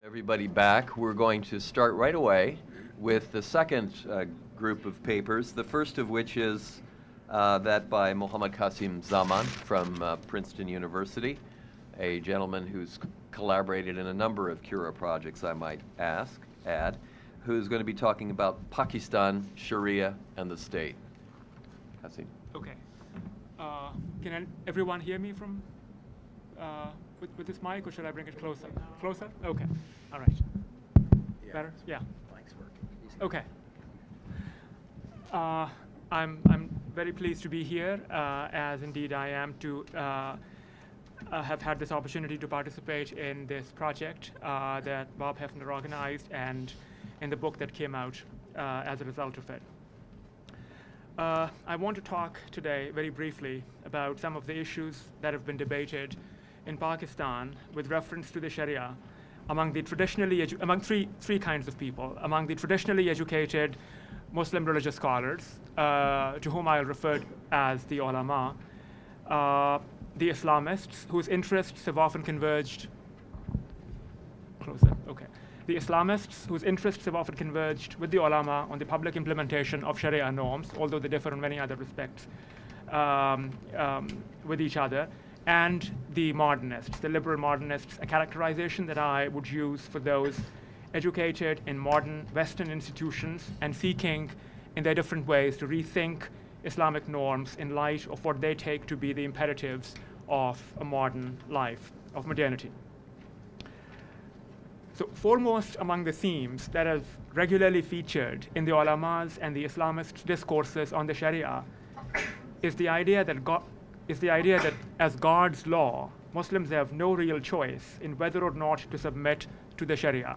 Everybody back. We're going to start right away with the second group of papers, the first of which is that by Muhammad Qasim Zaman from Princeton University, a gentleman who's collaborated in a number of Cura projects, I might add, who's going to be talking about Pakistan, Sharia, and the state. Qasim. Okay. Can everyone hear me from with this mic, or should I bring it closer? Closer? Okay. All right. Yeah. Better? Yeah. Mic's working. Okay. I'm very pleased to be here, as indeed I am to have had this opportunity to participate in this project that Bob Hefner organized and in the book that came out as a result of it. I want to talk today very briefly about some of the issues that have been debated in Pakistan with reference to the Sharia among the among three kinds of people: among the traditionally educated Muslim religious scholars, to whom I'll refer as the ulama, the Islamists, whose interests have often converged. Closer. Okay. The Islamists, whose interests have often converged with the ulama on the public implementation of Sharia norms, although they differ in many other respects with each other, and the modernists, the liberal modernists, a characterization that I would use for those educated in modern Western institutions and seeking in their different ways to rethink Islamic norms in light of what they take to be the imperatives of a modern life, of modernity. So foremost among the themes that have regularly featured in the ulamas and the Islamist discourses on the Sharia is the idea that as God's law, Muslims have no real choice in whether or not to submit to the Sharia.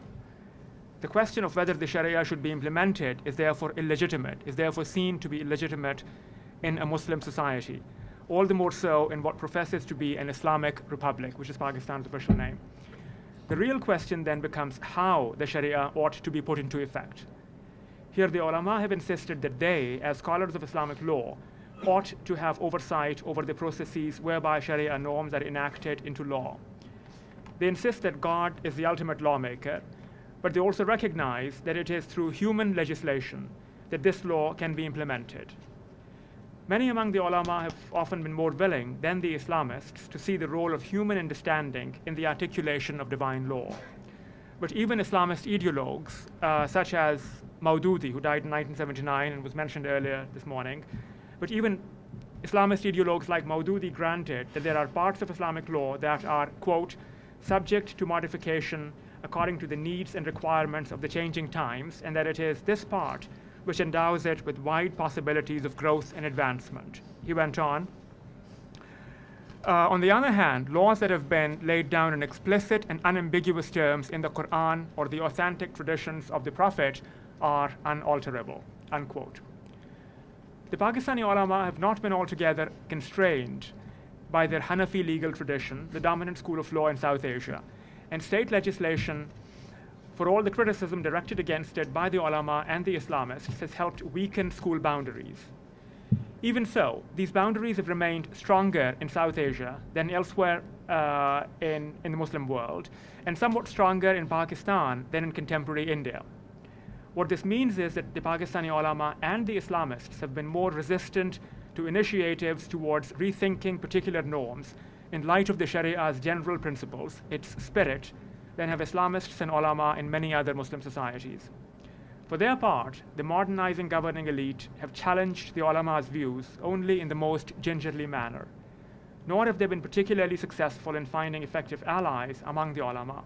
The question of whether the Sharia should be implemented is therefore illegitimate, is therefore seen to be illegitimate in a Muslim society, all the more so in what professes to be an Islamic republic, which is Pakistan's official name. The real question then becomes how the Sharia ought to be put into effect. Here the ulama have insisted that they, as scholars of Islamic law, ought to have oversight over the processes whereby Sharia norms are enacted into law. They insist that God is the ultimate lawmaker, but they also recognize that it is through human legislation that this law can be implemented. Many among the ulama have often been more willing than the Islamists to see the role of human understanding in the articulation of divine law. But even Islamist ideologues, such as Maududi, who died in 1979 and was mentioned earlier this morning, but even Islamist ideologues like Maududi granted that there are parts of Islamic law that are, quote, subject to modification according to the needs and requirements of the changing times, and that it is this part which endows it with wide possibilities of growth and advancement. He went on the other hand, laws that have been laid down in explicit and unambiguous terms in the Quran or the authentic traditions of the Prophet are unalterable, unquote. The Pakistani ulama have not been altogether constrained by their Hanafi legal tradition, the dominant school of law in South Asia, and state legislation, for all the criticism directed against it by the ulama and the Islamists, has helped weaken school boundaries. Even so, these boundaries have remained stronger in South Asia than elsewhere in the Muslim world, and somewhat stronger in Pakistan than in contemporary India. What this means is that the Pakistani ulama and the Islamists have been more resistant to initiatives towards rethinking particular norms in light of the Sharia's general principles, its spirit, than have Islamists and ulama in many other Muslim societies. For their part, the modernizing governing elite have challenged the ulama's views only in the most gingerly manner, nor have they been particularly successful in finding effective allies among the ulama.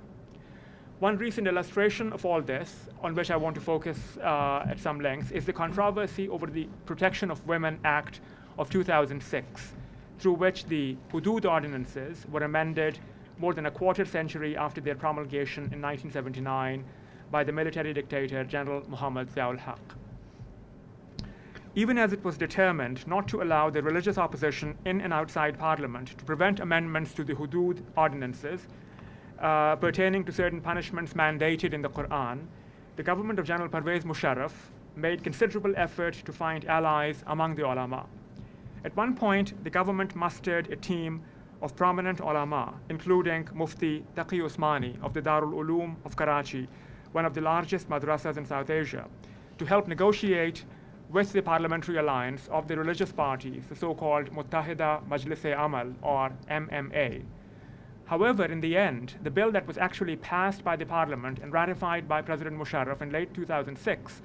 One recent illustration of all this, on which I want to focus at some length, is the controversy over the Protection of Women Act of 2006, through which the Hudud ordinances were amended more than a quarter century after their promulgation in 1979 by the military dictator General Muhammad Zia-ul-Haq. Even as it was determined not to allow the religious opposition in and outside Parliament to prevent amendments to the Hudud ordinances pertaining to certain punishments mandated in the Quran, the government of General Pervez Musharraf made considerable effort to find allies among the ulama. At one point, the government mustered a team of prominent ulama, including Mufti Taqi Usmani of the Darul Uloom of Karachi, one of the largest madrasas in South Asia, to help negotiate with the parliamentary alliance of the religious parties, the so-called Muttahida Majlis-e-Amal, or MMA. However, in the end, the bill that was actually passed by the parliament and ratified by President Musharraf in late 2006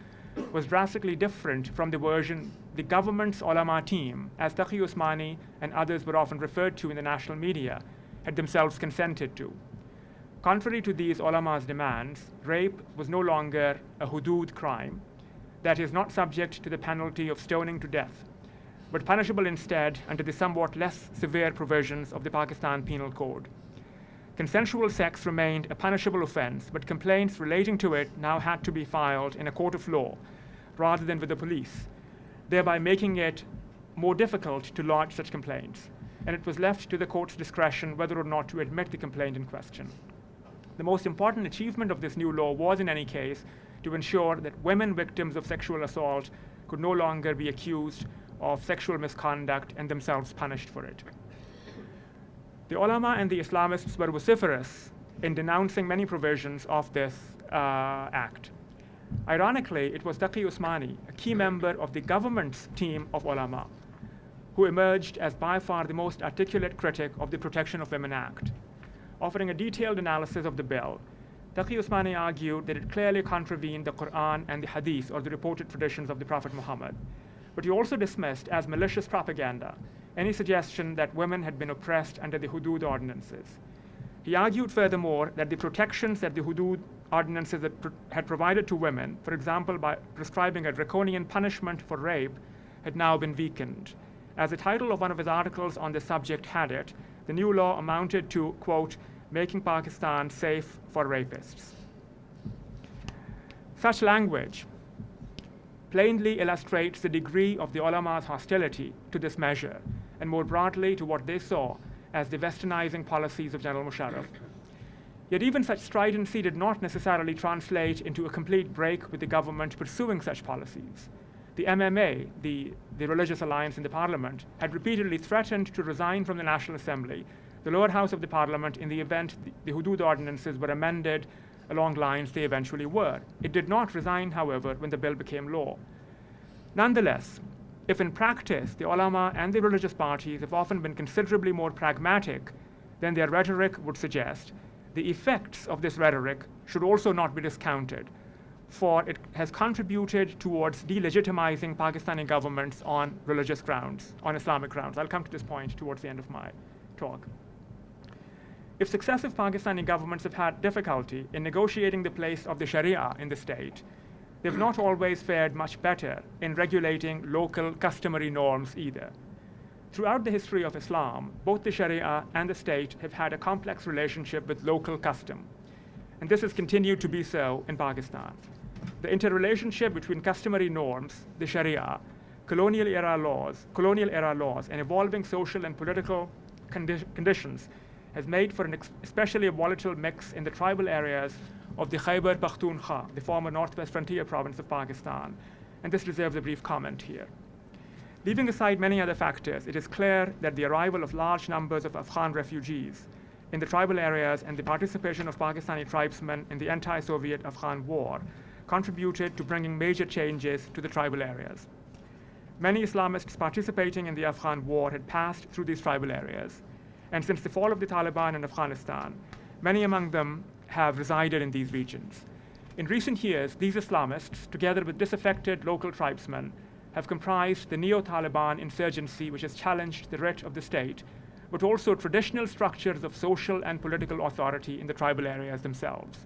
was drastically different from the version the government's ulama team, as Taqi Usmani and others were often referred to in the national media, had themselves consented to. Contrary to these ulama's demands, rape was no longer a hudud crime, that is not subject to the penalty of stoning to death, but punishable instead under the somewhat less severe provisions of the Pakistan Penal Code. Consensual sex remained a punishable offense, but complaints relating to it now had to be filed in a court of law rather than with the police, thereby making it more difficult to lodge such complaints, and it was left to the court's discretion whether or not to admit the complaint in question. The most important achievement of this new law was, in any case, to ensure that women victims of sexual assault could no longer be accused of sexual misconduct and themselves punished for it. The ulama and the Islamists were vociferous in denouncing many provisions of this act. Ironically, it was Taqi Usmani, a key member of the government's team of ulama, who emerged as by far the most articulate critic of the Protection of Women Act. Offering a detailed analysis of the bill, Taqi Usmani argued that it clearly contravened the Quran and the Hadith, or the reported traditions of the Prophet Muhammad. But he also dismissed as malicious propaganda any suggestion that women had been oppressed under the hudud ordinances. He argued furthermore that the protections that the hudud ordinances had provided to women, for example by prescribing a draconian punishment for rape, had now been weakened. As the title of one of his articles on this subject had it, the new law amounted to, quote, making Pakistan safe for rapists. Such language plainly illustrates the degree of the ulama's hostility to this measure, and more broadly to what they saw as the westernizing policies of General Musharraf. Yet even such stridency did not necessarily translate into a complete break with the government pursuing such policies. The MMA, the religious alliance in the parliament, had repeatedly threatened to resign from the National Assembly, the lower house of the parliament, in the event the hudud ordinances were amended along lines they eventually were. It did not resign, however, when the bill became law. Nonetheless, if in practice the ulama and the religious parties have often been considerably more pragmatic than their rhetoric would suggest, the effects of this rhetoric should also not be discounted, for it has contributed towards delegitimizing Pakistani governments on religious grounds, on Islamic grounds. I'll come to this point towards the end of my talk. If successive Pakistani governments have had difficulty in negotiating the place of the Sharia in the state, they've not always fared much better in regulating local customary norms either. Throughout the history of Islam, both the Sharia and the state have had a complex relationship with local custom, and this has continued to be so in Pakistan. The interrelationship between customary norms, the Sharia, colonial era laws, and evolving social and political conditions has made for an especially volatile mix in the tribal areas of the Khyber Pakhtunkhwa, the former northwest frontier province of Pakistan, and this deserves a brief comment here. Leaving aside many other factors, it is clear that the arrival of large numbers of Afghan refugees in the tribal areas and the participation of Pakistani tribesmen in the anti-Soviet Afghan war contributed to bringing major changes to the tribal areas. Many Islamists participating in the Afghan war had passed through these tribal areas, and since the fall of the Taliban in Afghanistan, many among them have resided in these regions. In recent years, these Islamists, together with disaffected local tribesmen, have comprised the neo-Taliban insurgency which has challenged the writ of the state, but also traditional structures of social and political authority in the tribal areas themselves.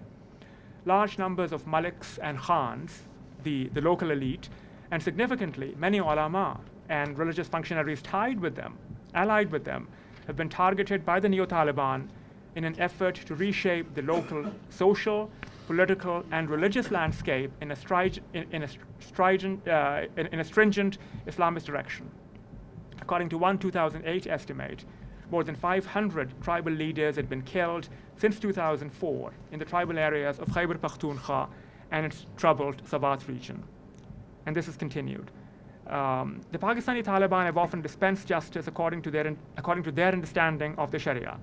Large numbers of maliks and khans, the local elite, and significantly many ulama and religious functionaries allied with them, have been targeted by the neo-Taliban in an effort to reshape the local social, political, and religious landscape in a stringent Islamist direction. According to one 2008 estimate, more than 500 tribal leaders had been killed since 2004 in the tribal areas of Khyber Pakhtunkhwa and its troubled Swat region. And this has continued. The Pakistani Taliban have often dispensed justice according to their understanding of the Sharia.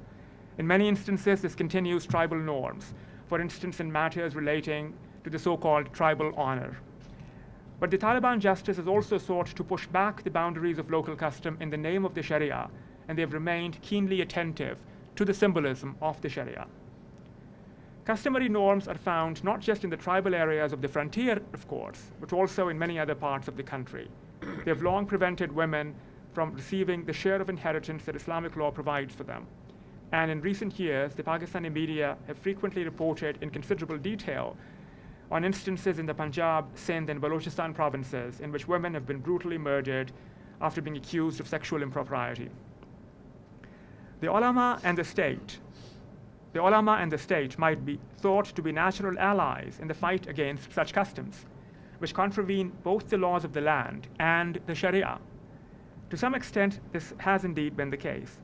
In many instances, this continues tribal norms, for instance, in matters relating to the so-called tribal honor. But the Taliban justice has also sought to push back the boundaries of local custom in the name of the Sharia, and they have remained keenly attentive to the symbolism of the Sharia. Customary norms are found not just in the tribal areas of the frontier, of course, but also in many other parts of the country. They have long prevented women from receiving the share of inheritance that Islamic law provides for them. And in recent years, the Pakistani media have frequently reported in considerable detail on instances in the Punjab, Sindh, and Balochistan provinces in which women have been brutally murdered after being accused of sexual impropriety. The ulama and the state might be thought to be natural allies in the fight against such customs, which contravene both the laws of the land and the Sharia. To some extent, this has indeed been the case.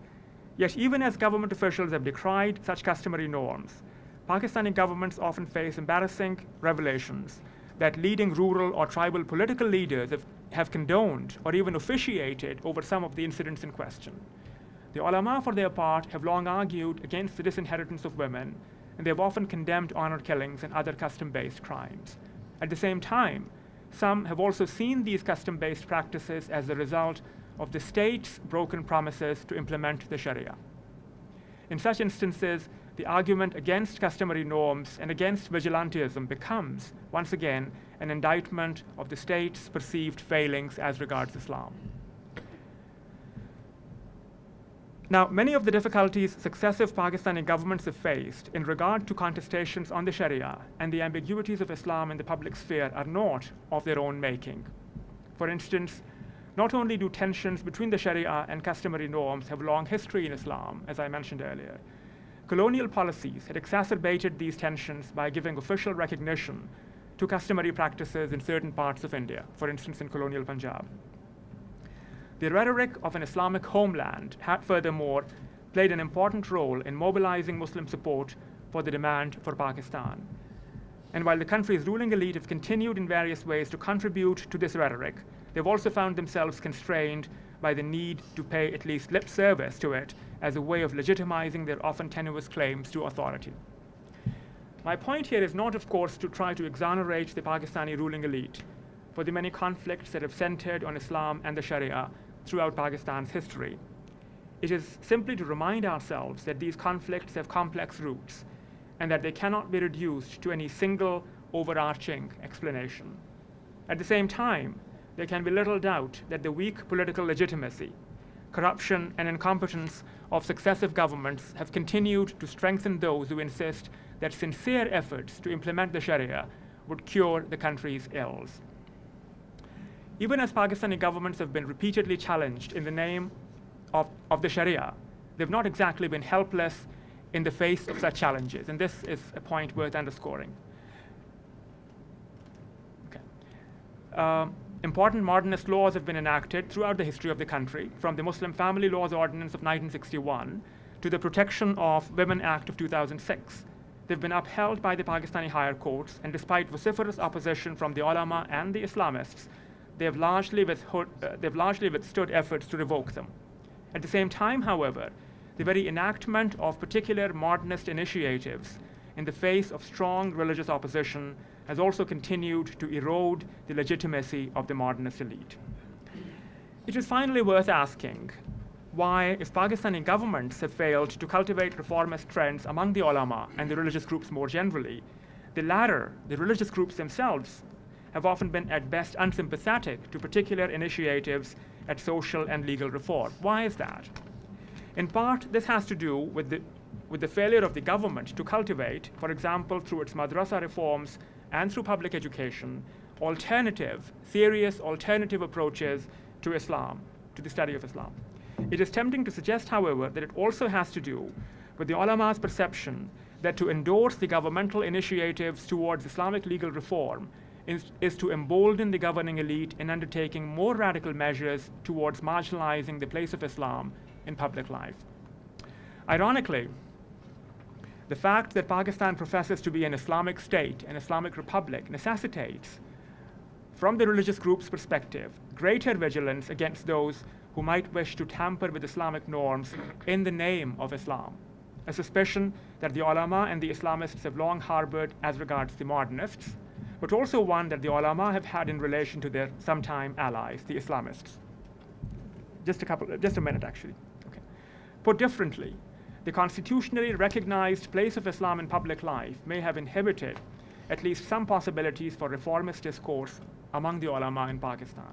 Yet even as government officials have decried such customary norms, Pakistani governments often face embarrassing revelations that leading rural or tribal political leaders have condoned or even officiated over some of the incidents in question. The ulama, for their part, have long argued against the disinheritance of women, and they have often condemned honor killings and other custom-based crimes. At the same time, some have also seen these custom-based practices as the result of the state's broken promises to implement the Sharia. In such instances, the argument against customary norms and against vigilantism becomes, once again, an indictment of the state's perceived failings as regards Islam. Now, many of the difficulties successive Pakistani governments have faced in regard to contestations on the Sharia and the ambiguities of Islam in the public sphere are not of their own making. For instance, not only do tensions between the Sharia and customary norms have a long history in Islam, as I mentioned earlier, colonial policies had exacerbated these tensions by giving official recognition to customary practices in certain parts of India, for instance, in colonial Punjab. The rhetoric of an Islamic homeland had furthermore played an important role in mobilizing Muslim support for the demand for Pakistan. And while the country's ruling elite have continued in various ways to contribute to this rhetoric, they've also found themselves constrained by the need to pay at least lip service to it as a way of legitimizing their often tenuous claims to authority. My point here is not, of course, to try to exonerate the Pakistani ruling elite for the many conflicts that have centered on Islam and the Sharia throughout Pakistan's history. It is simply to remind ourselves that these conflicts have complex roots and that they cannot be reduced to any single overarching explanation. At the same time, there can be little doubt that the weak political legitimacy, corruption, and incompetence of successive governments have continued to strengthen those who insist that sincere efforts to implement the Sharia would cure the country's ills. Even as Pakistani governments have been repeatedly challenged in the name of the Sharia, they've not exactly been helpless in the face of such challenges, and this is a point worth underscoring. Okay. Important modernist laws have been enacted throughout the history of the country, from the Muslim Family Laws Ordinance of 1961 to the Protection of Women Act of 2006. They've been upheld by the Pakistani higher courts, and despite vociferous opposition from the ulama and the Islamists, they've largely withstood efforts to revoke them. At the same time, however, the very enactment of particular modernist initiatives in the face of strong religious opposition has also continued to erode the legitimacy of the modernist elite. It is finally worth asking why, if Pakistani governments have failed to cultivate reformist trends among the ulama and the religious groups more generally, the latter, the religious groups themselves, have often been at best unsympathetic to particular initiatives at social and legal reform. Why is that? In part, this has to do with the failure of the government to cultivate, for example, through its madrasa reforms and through public education, serious alternative approaches to Islam, to the study of Islam. It is tempting to suggest, however, that it also has to do with the ulama's perception that to endorse the governmental initiatives towards Islamic legal reform is to embolden the governing elite in undertaking more radical measures towards marginalizing the place of Islam in public life. Ironically, the fact that Pakistan professes to be an Islamic state, an Islamic republic, necessitates from the religious group's perspective, greater vigilance against those who might wish to tamper with Islamic norms in the name of Islam, a suspicion that the ulama and the Islamists have long harbored as regards the modernists, but also one that the ulama have had in relation to their sometime allies, the Islamists. Just a minute, actually. Okay. Put differently, the constitutionally recognized place of Islam in public life may have inhibited at least some possibilities for reformist discourse among the ulama in Pakistan.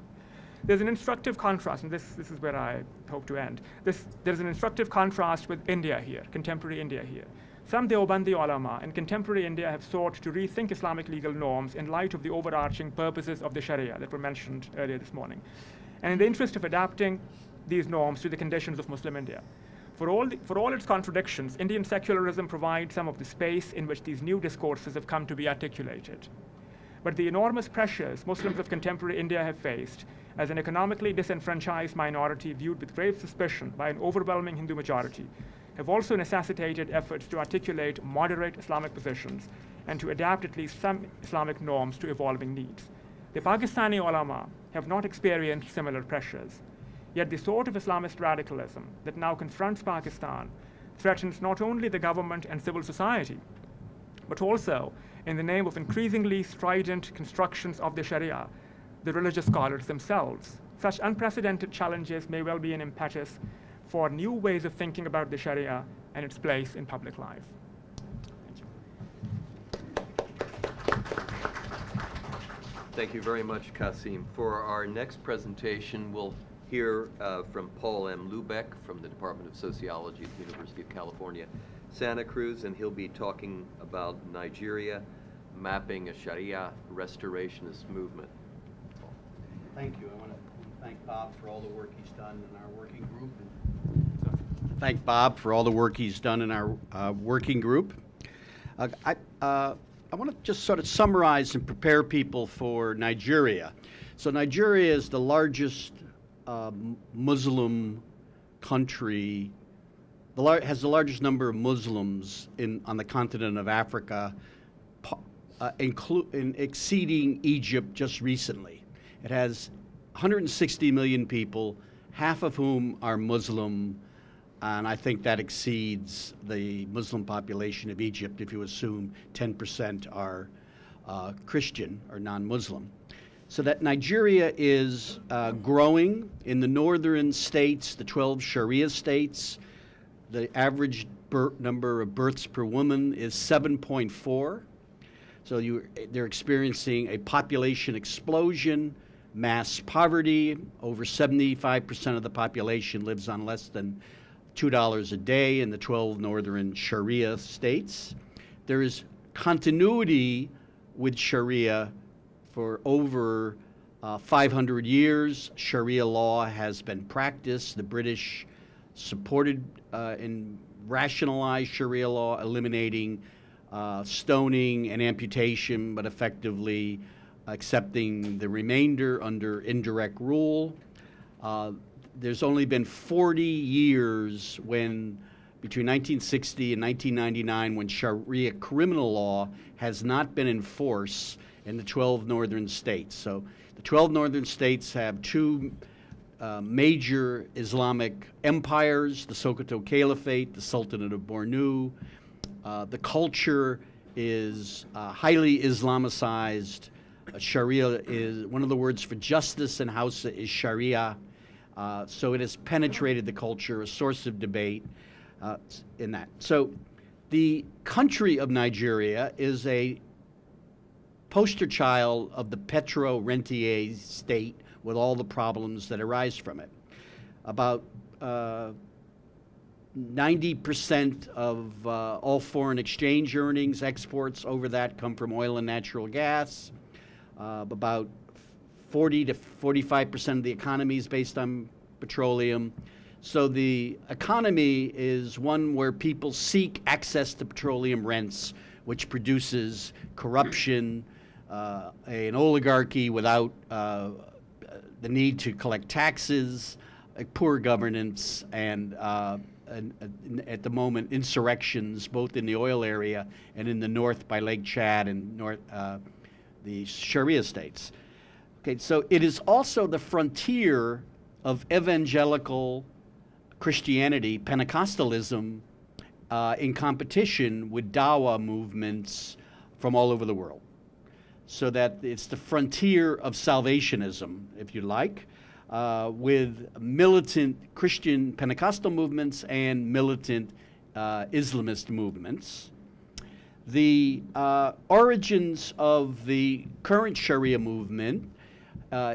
There's an instructive contrast, and this is where I hope to end. There's an instructive contrast with India here, contemporary India here. Some Deobandi ulama in contemporary India have sought to rethink Islamic legal norms in light of the overarching purposes of the Sharia that were mentioned earlier this morning, and in the interest of adapting these norms to the conditions of Muslim India. For all its contradictions, Indian secularism provides some of the space in which these new discourses have come to be articulated. But the enormous pressures Muslims of contemporary India have faced as an economically disenfranchised minority viewed with grave suspicion by an overwhelming Hindu majority have also necessitated efforts to articulate moderate Islamic positions and to adapt at least some Islamic norms to evolving needs. The Pakistani ulama have not experienced similar pressures. Yet the sort of Islamist radicalism that now confronts Pakistan threatens not only the government and civil society, but also, in the name of increasingly strident constructions of the Sharia, the religious scholars themselves. Such unprecedented challenges may well be an impetus for new ways of thinking about the Sharia and its place in public life. Thank you very much, Qasim. For our next presentation, we'll hear from Paul M. Lubeck from the Department of Sociology at the University of California, Santa Cruz, and he'll be talking about Nigeria, mapping a Sharia restorationist movement. Thank you. I want to thank Bob for all the work he's done in our working group. Thank Bob for all the work he's done in our working group. I want to just sort of summarize and prepare people for Nigeria. So Nigeria is the largest Muslim country, has the largest number of Muslims on the continent of Africa, exceeding Egypt just recently. It has 160 million people, half of whom are Muslim, and I think that exceeds the Muslim population of Egypt if you assume 10% are Christian or non-Muslim. So that Nigeria is growing. In the northern states, the 12 Sharia states, the average number of births per woman is 7.4. So they're experiencing a population explosion, mass poverty. Over 75% of the population lives on less than $2 a day in the 12 northern Sharia states. There is continuity with Sharia for over 500 years. Sharia law has been practiced. The British supported and rationalized Sharia law, eliminating stoning and amputation, but effectively accepting the remainder under indirect rule. There's only been 40 years between 1960 and 1999 when Sharia criminal law has not been enforced in the 12 northern states. So the 12 northern states have two major Islamic empires, the Sokoto Caliphate, the Sultanate of Bornu. The culture is highly Islamicized. Sharia is, one of the words for justice in Hausa is Sharia. So it has penetrated the culture, a source of debate in that. So the country of Nigeria is a poster child of the petro-rentier state with all the problems that arise from it. About 90% of all foreign exchange earnings, exports over that come from oil and natural gas. About 40 to 45% of the economy is based on petroleum. So the economy is one where people seek access to petroleum rents, which produces corruption, an oligarchy without the need to collect taxes, poor governance, and at the moment insurrections both in the oil area and in the north by Lake Chad and the Sharia states. Okay, so it is also the frontier of evangelical Christianity, Pentecostalism, in competition with Dawa movements from all over the world. So that it's the frontier of salvationism, if you like, with militant Christian Pentecostal movements and militant Islamist movements. The origins of the current Sharia movement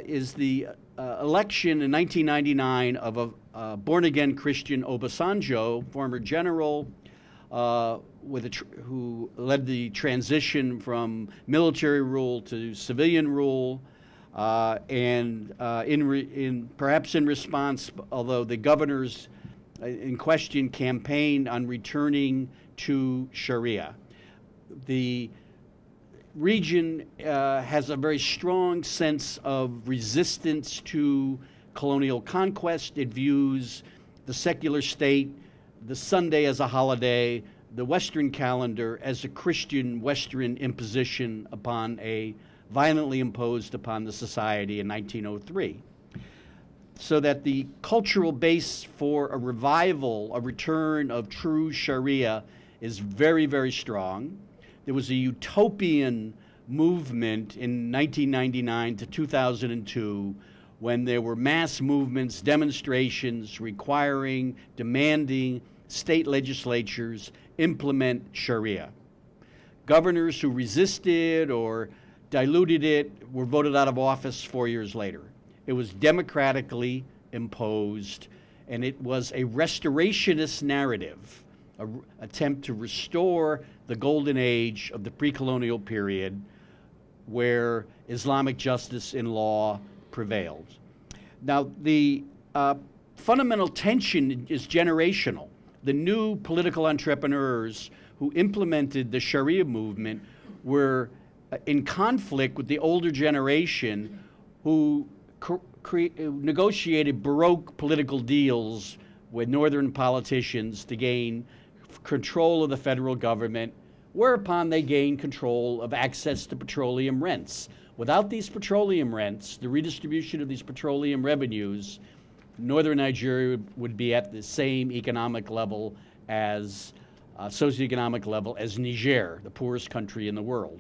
is the election in 1999 of a born-again Christian Obasanjo, former general, who led the transition from military rule to civilian rule, and perhaps in response, although the governors in question campaigned on returning to Sharia. The region has a very strong sense of resistance to colonial conquest. It views the secular state, the Sunday as a holiday, the Western calendar as a Christian Western imposition violently imposed upon the society in 1903. So that the cultural base for a revival, a return of true Sharia is very, very strong. There was a utopian movement in 1999 to 2002 when there were mass movements, demonstrations demanding state legislatures implement Sharia. Governors who resisted or diluted it were voted out of office 4 years later. It was democratically imposed, and it was a restorationist narrative, an attempt to restore the golden age of the pre-colonial period where Islamic justice in law prevailed. Now, the fundamental tension is generational. The new political entrepreneurs who implemented the Sharia movement were in conflict with the older generation who negotiated Baroque political deals with northern politicians to gain control of the federal government, whereupon they gained control of access to petroleum rents. Without these petroleum rents, the redistribution of these petroleum revenues, northern Nigeria would be at the same economic level as, socioeconomic level as Niger, the poorest country in the world.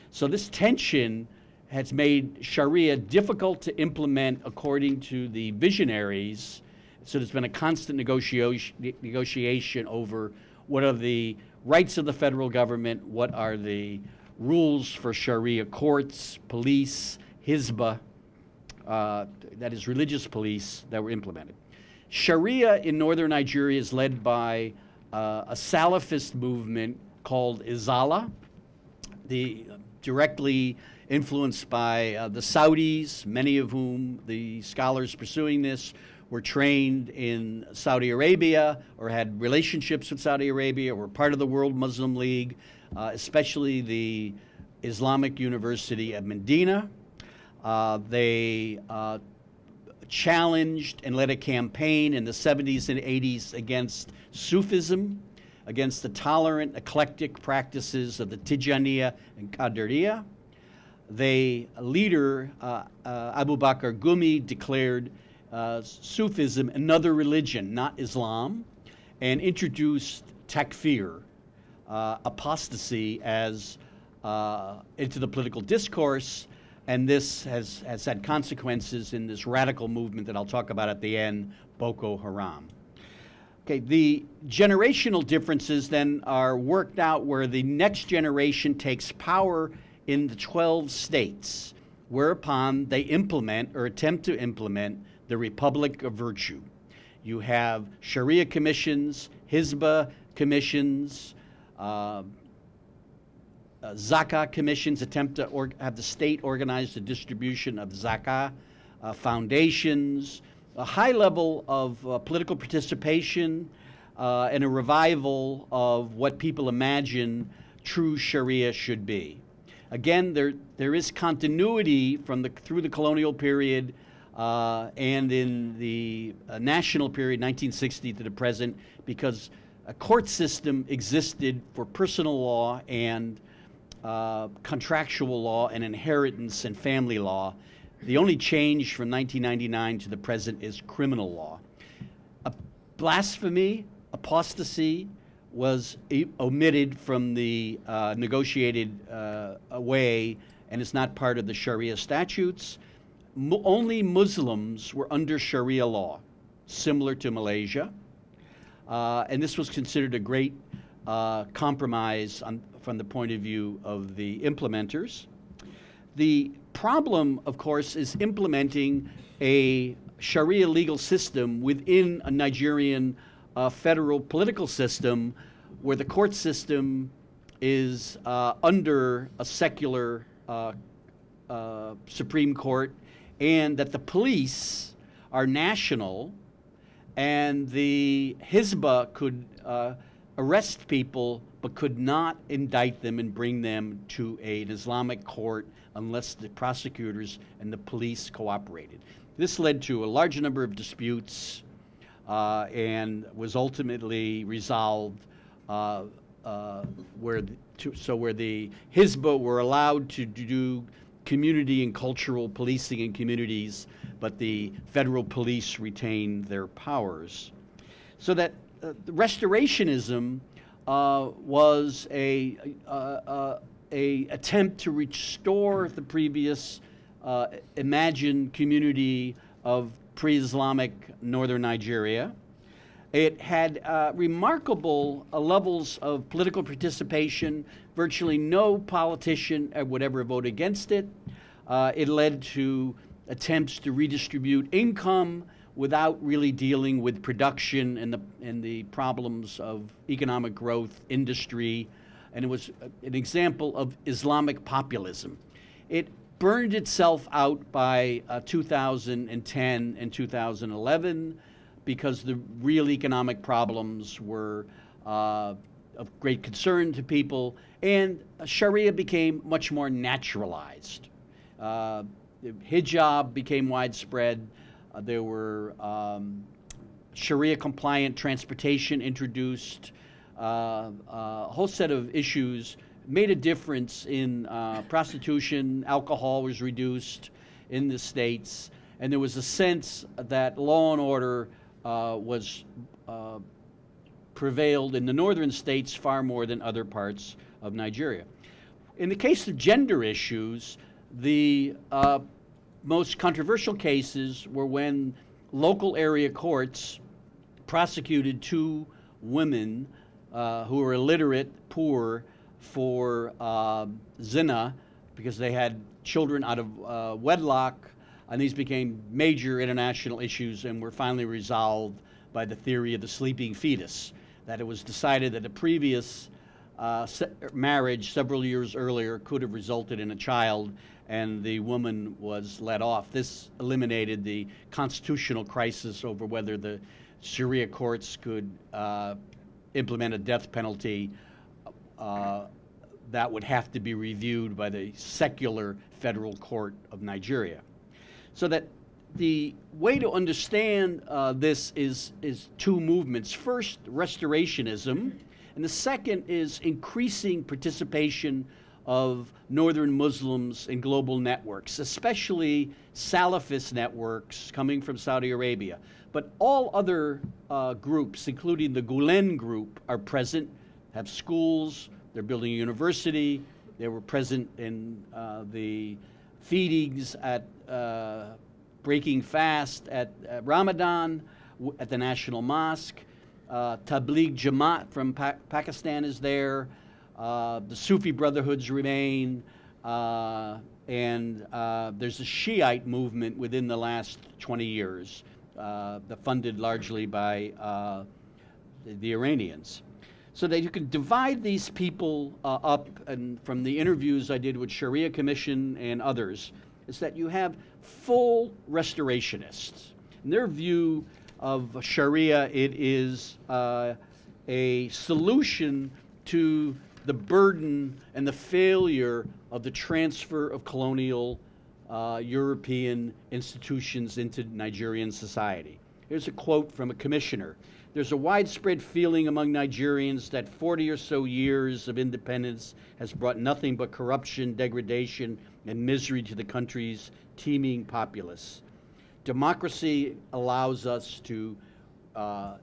So this tension has made Sharia difficult to implement according to the visionaries. So there's been a constant negotiation over what are the rights of the federal government, what are the rules for Sharia courts, police, Hizbah, that is religious police, that were implemented. Sharia in northern Nigeria is led by a Salafist movement called Izala, directly influenced by the Saudis, many of whom the scholars pursuing this were trained in Saudi Arabia or had relationships with Saudi Arabia or were part of the World Muslim League, especially the Islamic University of Medina. They challenged and led a campaign in the 70s and 80s against Sufism, against the tolerant, eclectic practices of the Tijaniya and Qadiriyya. The leader, Abu Bakr Gumi, declared Sufism another religion, not Islam, and introduced takfir, apostasy, as into the political discourse, and this has had consequences in this radical movement that I'll talk about at the end, Boko Haram. Okay, the generational differences then are worked out where the next generation takes power in the 12 states, whereupon they implement or attempt to implement the Republic of Virtue. You have Sharia commissions, Hizbah commissions, Zakah commissions, attempt to have the state organize the distribution of Zakah, foundations, a high level of political participation, and a revival of what people imagine true Sharia should be. Again, there is continuity through the colonial period and in the national period, 1960 to the present, because a court system existed for personal law and contractual law and inheritance and family law. The only change from 1999 to the present is criminal law. Blasphemy, apostasy, was omitted from the negotiated way and is not part of the Sharia statutes. Only Muslims were under Sharia law, similar to Malaysia. And this was considered a great compromise from the point of view of the implementers. The problem, of course, is implementing a Sharia legal system within a Nigerian federal political system where the court system is under a secular Supreme Court, and that the police are national, and the Hizbah could arrest people but could not indict them and bring them to an Islamic court unless the prosecutors and the police cooperated. This led to a large number of disputes and was ultimately resolved where the Hizbah were allowed to do community and cultural policing in communities, but the federal police retained their powers. So that restorationism was a attempt to restore the previous imagined community of pre-Islamic northern Nigeria. It had remarkable levels of political participation. Virtually no politician would ever vote against it. It led to attempts to redistribute income without really dealing with production and the problems of economic growth, industry, and it was an example of Islamic populism. It burned itself out by 2010 and 2011 because the real economic problems were of great concern to people, and Sharia became much more naturalized. Hijab became widespread. There were Sharia-compliant transportation introduced. A whole set of issues made a difference in prostitution. Alcohol was reduced in the states, and there was a sense that law and order prevailed in the northern states far more than other parts of Nigeria. In the case of gender issues, the most controversial cases were when local area courts prosecuted two women who were illiterate, poor, for zina because they had children out of wedlock, and these became major international issues and were finally resolved by the theory of the sleeping fetus, that it was decided that a previous marriage several years earlier could have resulted in a child, and the woman was let off. This eliminated the constitutional crisis over whether the Sharia courts could implement a death penalty that would have to be reviewed by the secular federal court of Nigeria. So that the way to understand this is two movements. First, restorationism, and the second is increasing participation of northern Muslims in global networks, especially Salafist networks coming from Saudi Arabia. But all other groups, including the Gulen group, are present, have schools, they're building a university, they were present in the feedings at breaking fast at Ramadan, at the National Mosque. Tabligh Jamaat from Pakistan is there. The Sufi Brotherhoods remain. And there's a Shiite movement within the last 20 years, funded largely by the Iranians. So that you can divide these people up, and from the interviews I did with Sharia Commission and others, is that you have full restorationists. In their view of Sharia, it is a solution to the burden and the failure of the transfer of colonial European institutions into Nigerian society. Here's a quote from a commissioner. There's a widespread feeling among Nigerians that 40 or so years of independence has brought nothing but corruption, degradation, and misery to the country's teeming populace. Democracy allows us to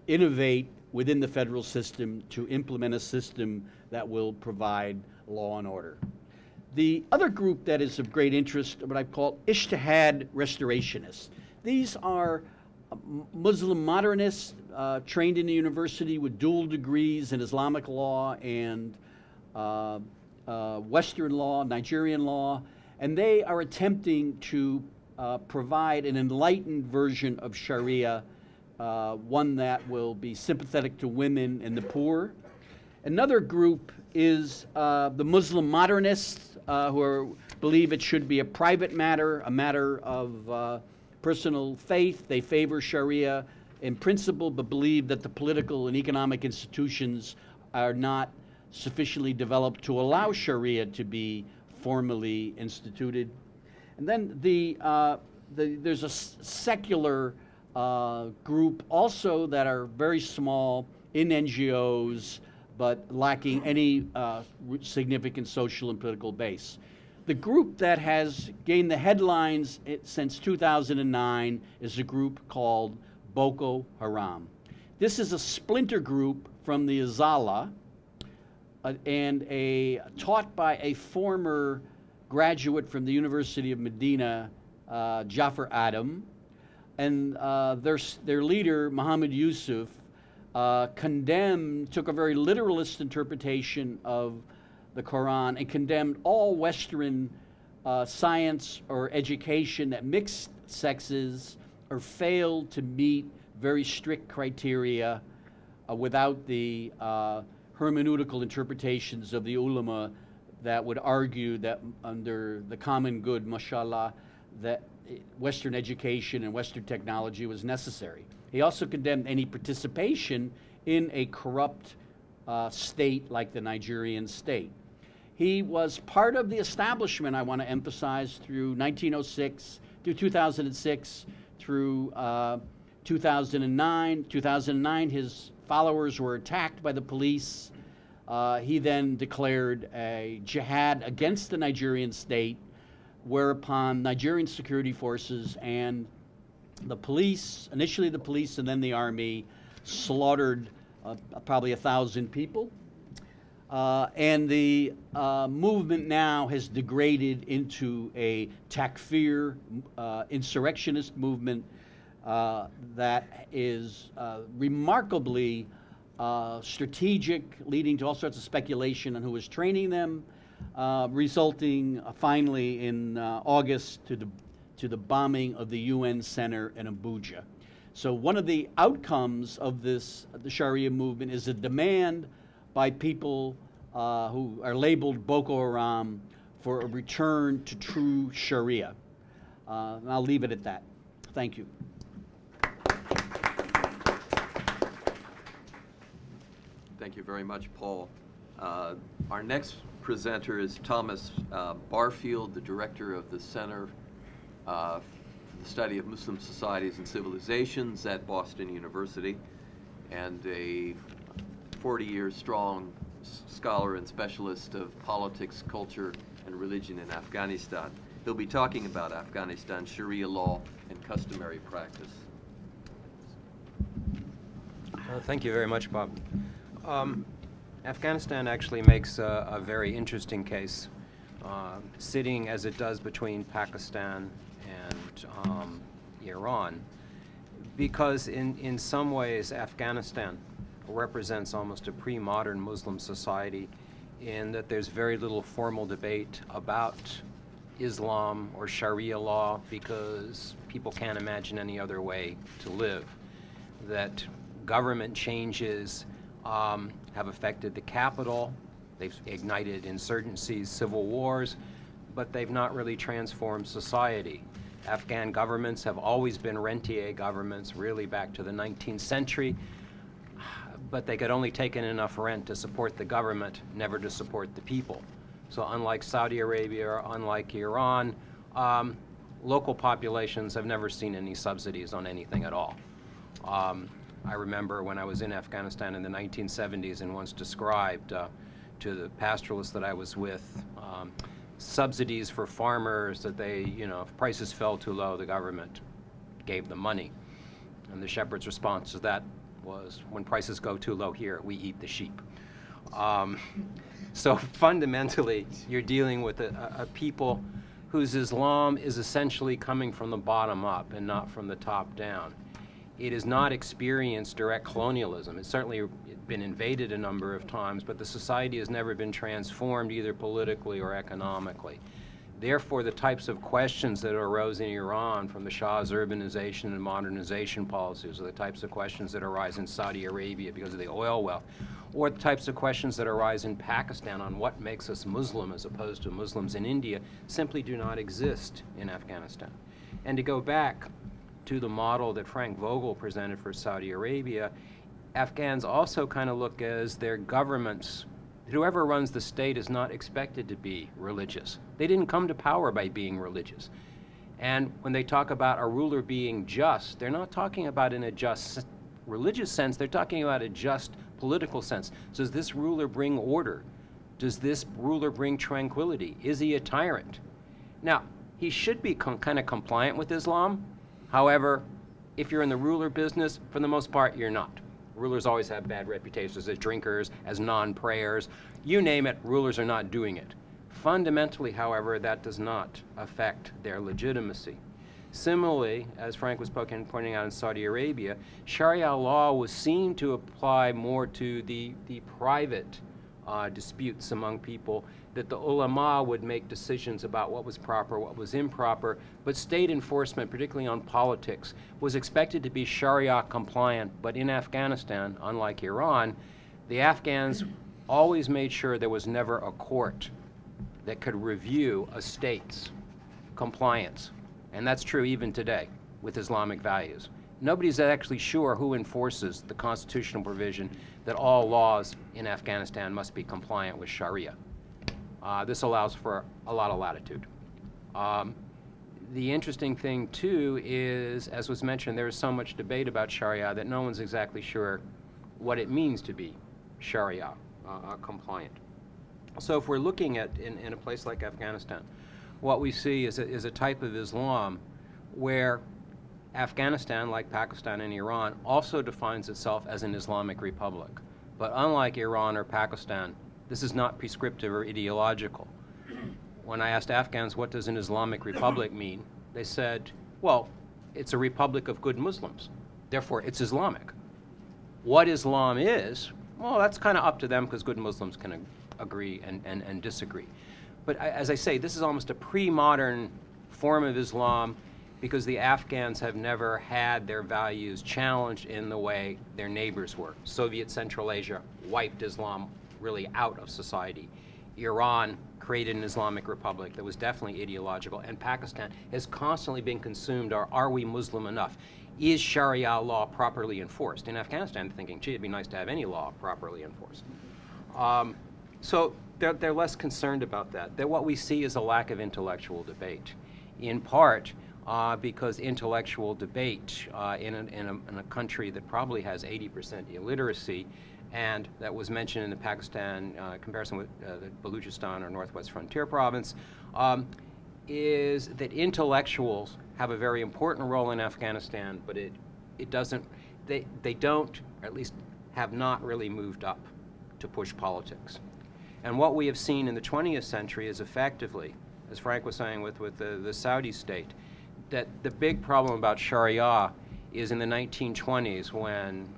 innovate within the federal system to implement a system that will provide law and order. The other group that is of great interest, what I call Ijtihad restorationists. These are Muslim modernists trained in the university with dual degrees in Islamic law and Western law, Nigerian law, and they are attempting to provide an enlightened version of Sharia, one that will be sympathetic to women and the poor. Another group is the Muslim modernists who believe it should be a private matter, a matter of personal faith. They favor Sharia in principle, but believe that the political and economic institutions are not sufficiently developed to allow Sharia to be formally instituted. And then there's a secular group also that are very small in NGOs, but lacking any significant social and political base. The group that has gained the headlines since 2009 is a group called Boko Haram. This is a splinter group from the Azala and taught by a former graduate from the University of Medina, Jafar Adam, and their leader, Muhammad Yusuf, took a very literalist interpretation of the Quran and condemned all Western science or education that mixed sexes or failed to meet very strict criteria without the hermeneutical interpretations of the ulama that would argue that under the common good, mashallah, that Western education and Western technology was necessary. He also condemned any participation in a corrupt state like the Nigerian state. He was part of the establishment, I want to emphasize, through 1906, through 2006, through 2009. 2009, his followers were attacked by the police. He then declared a jihad against the Nigerian state, whereupon Nigerian security forces and the police, initially the police and then the army, slaughtered probably 1,000 people. And the movement now has degraded into a takfir insurrectionist movement that is remarkably strategic, leading to all sorts of speculation on who was training them, resulting finally in August to the bombing of the UN Center in Abuja. So one of the outcomes of the Sharia movement is a demand by people who are labeled Boko Haram for a return to true Sharia. And I'll leave it at that. Thank you. Thank you very much, Paul. Our next presenter is Thomas Barfield, the director of the Center for the Study of Muslim Societies and Civilizations at Boston University, and a 40-year strong scholar and specialist of politics, culture, and religion in Afghanistan. He'll be talking about Afghanistan, Sharia law, and customary practice. Thank you very much, Bob. Afghanistan actually makes a very interesting case, sitting as it does between Pakistan and Iran, because in some ways Afghanistan represents almost a pre-modern Muslim society in that there's very little formal debate about Islam or Sharia law because people can't imagine any other way to live. That government changes have affected the capital, they've ignited insurgencies, civil wars, but they've not really transformed society. Afghan governments have always been rentier governments, really back to the 19th century, but they could only take in enough rent to support the government, never to support the people. So unlike Saudi Arabia, unlike Iran, local populations have never seen any subsidies on anything at all. I remember when I was in Afghanistan in the 1970s and once described to the pastoralists that I was with subsidies for farmers that they, if prices fell too low, the government gave them money. And the shepherd's response to that was, when prices go too low here, we eat the sheep. So fundamentally, you're dealing with a people whose Islam is essentially coming from the bottom up and not from the top down. It has not experienced direct colonialism. It's certainly been invaded a number of times, but the society has never been transformed either politically or economically. Therefore, the types of questions that arose in Iran from the Shah's urbanization and modernization policies, or the types of questions that arise in Saudi Arabia because of the oil wealth, or the types of questions that arise in Pakistan on what makes us Muslim as opposed to Muslims in India, simply do not exist in Afghanistan. And to go back to the model that Frank Vogel presented for Saudi Arabia, Afghans also kind of look as their governments. Whoever runs the state is not expected to be religious. They didn't come to power by being religious. And when they talk about a ruler being just, they're not talking about in a just religious sense, they're talking about a just political sense. So does this ruler bring order? Does this ruler bring tranquility? Is he a tyrant? Now, he should be kind of compliant with Islam. However, if you're in the ruler business, for the most part, you're not. Rulers always have bad reputations as drinkers, as non-prayers. You name it, rulers are not doing it. Fundamentally, however, that does not affect their legitimacy. Similarly, as Frank was pointing out in Saudi Arabia, Sharia law was seen to apply more to the private disputes among people, that the ulama would make decisions about what was proper, what was improper, but state enforcement, particularly on politics, was expected to be Sharia compliant. But in Afghanistan, unlike Iran, the Afghans always made sure there was never a court that could review a state's compliance. And that's true even today with Islamic values. Nobody's actually sure who enforces the constitutional provision that all laws in Afghanistan must be compliant with Sharia. This allows for a lot of latitude. The interesting thing, too, is, as was mentioned, there is so much debate about Sharia that no one's exactly sure what it means to be Sharia compliant. So if we're looking at, in a place like Afghanistan, what we see is a type of Islam where Afghanistan, like Pakistan and Iran, also defines itself as an Islamic republic. But unlike Iran or Pakistan, this is not prescriptive or ideological. When I asked Afghans, what does an Islamic republic mean? They said, well, it's a republic of good Muslims. Therefore, it's Islamic. What Islam is, well, that's kind of up to them because good Muslims can agree and disagree. But as I say, this is almost a pre-modern form of Islam because the Afghans have never had their values challenged in the way their neighbors were. Soviet Central Asia wiped Islam really out of society. Iran created an Islamic republic that was definitely ideological, and Pakistan has constantly been consumed, are we Muslim enough? Is Sharia law properly enforced? In Afghanistan, thinking, gee, it'd be nice to have any law properly enforced. So they're less concerned about that. What we see is a lack of intellectual debate, in part because intellectual debate in a country that probably has 80% illiteracy, and that was mentioned in the Pakistan comparison with the Baluchistan or Northwest Frontier Province, is that intellectuals have a very important role in Afghanistan, but it doesn't, they don't, or at least have not really moved up to push politics. And what we have seen in the 20th century is effectively, as Frank was saying with the Saudi state, that the big problem about Sharia is in the 1920s when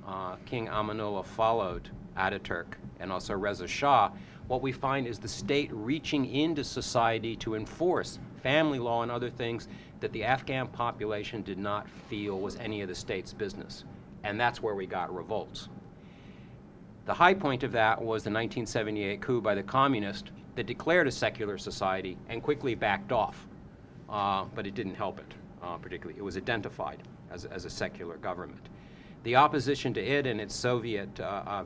King Amanullah followed Ataturk and also Reza Shah. What we find is the state reaching into society to enforce family law and other things that the Afghan population did not feel was any of the state's business. And that's where we got revolts. The high point of that was the 1978 coup by the communists that declared a secular society and quickly backed off. But it didn't help it particularly. It was identified as a secular government. The opposition to it and its Soviet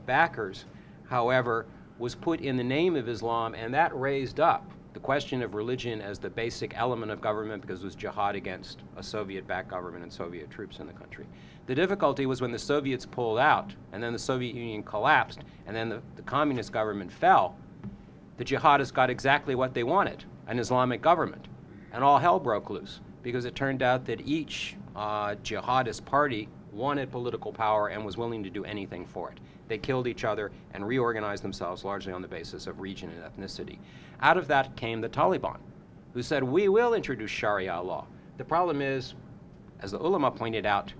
backers, however, was put in the name of Islam, and that raised up the question of religion as the basic element of government because it was jihad against a Soviet-backed government and Soviet troops in the country. The difficulty was when the Soviets pulled out and then the Soviet Union collapsed and then the communist government fell, the jihadists got exactly what they wanted. an Islamic government. And all hell broke loose because it turned out that each jihadist party wanted political power and was willing to do anything for it. They killed each other and reorganized themselves largely on the basis of region and ethnicity. Out of that came the Taliban, who said, we will introduce Sharia law. The problem is, as the ulama pointed out,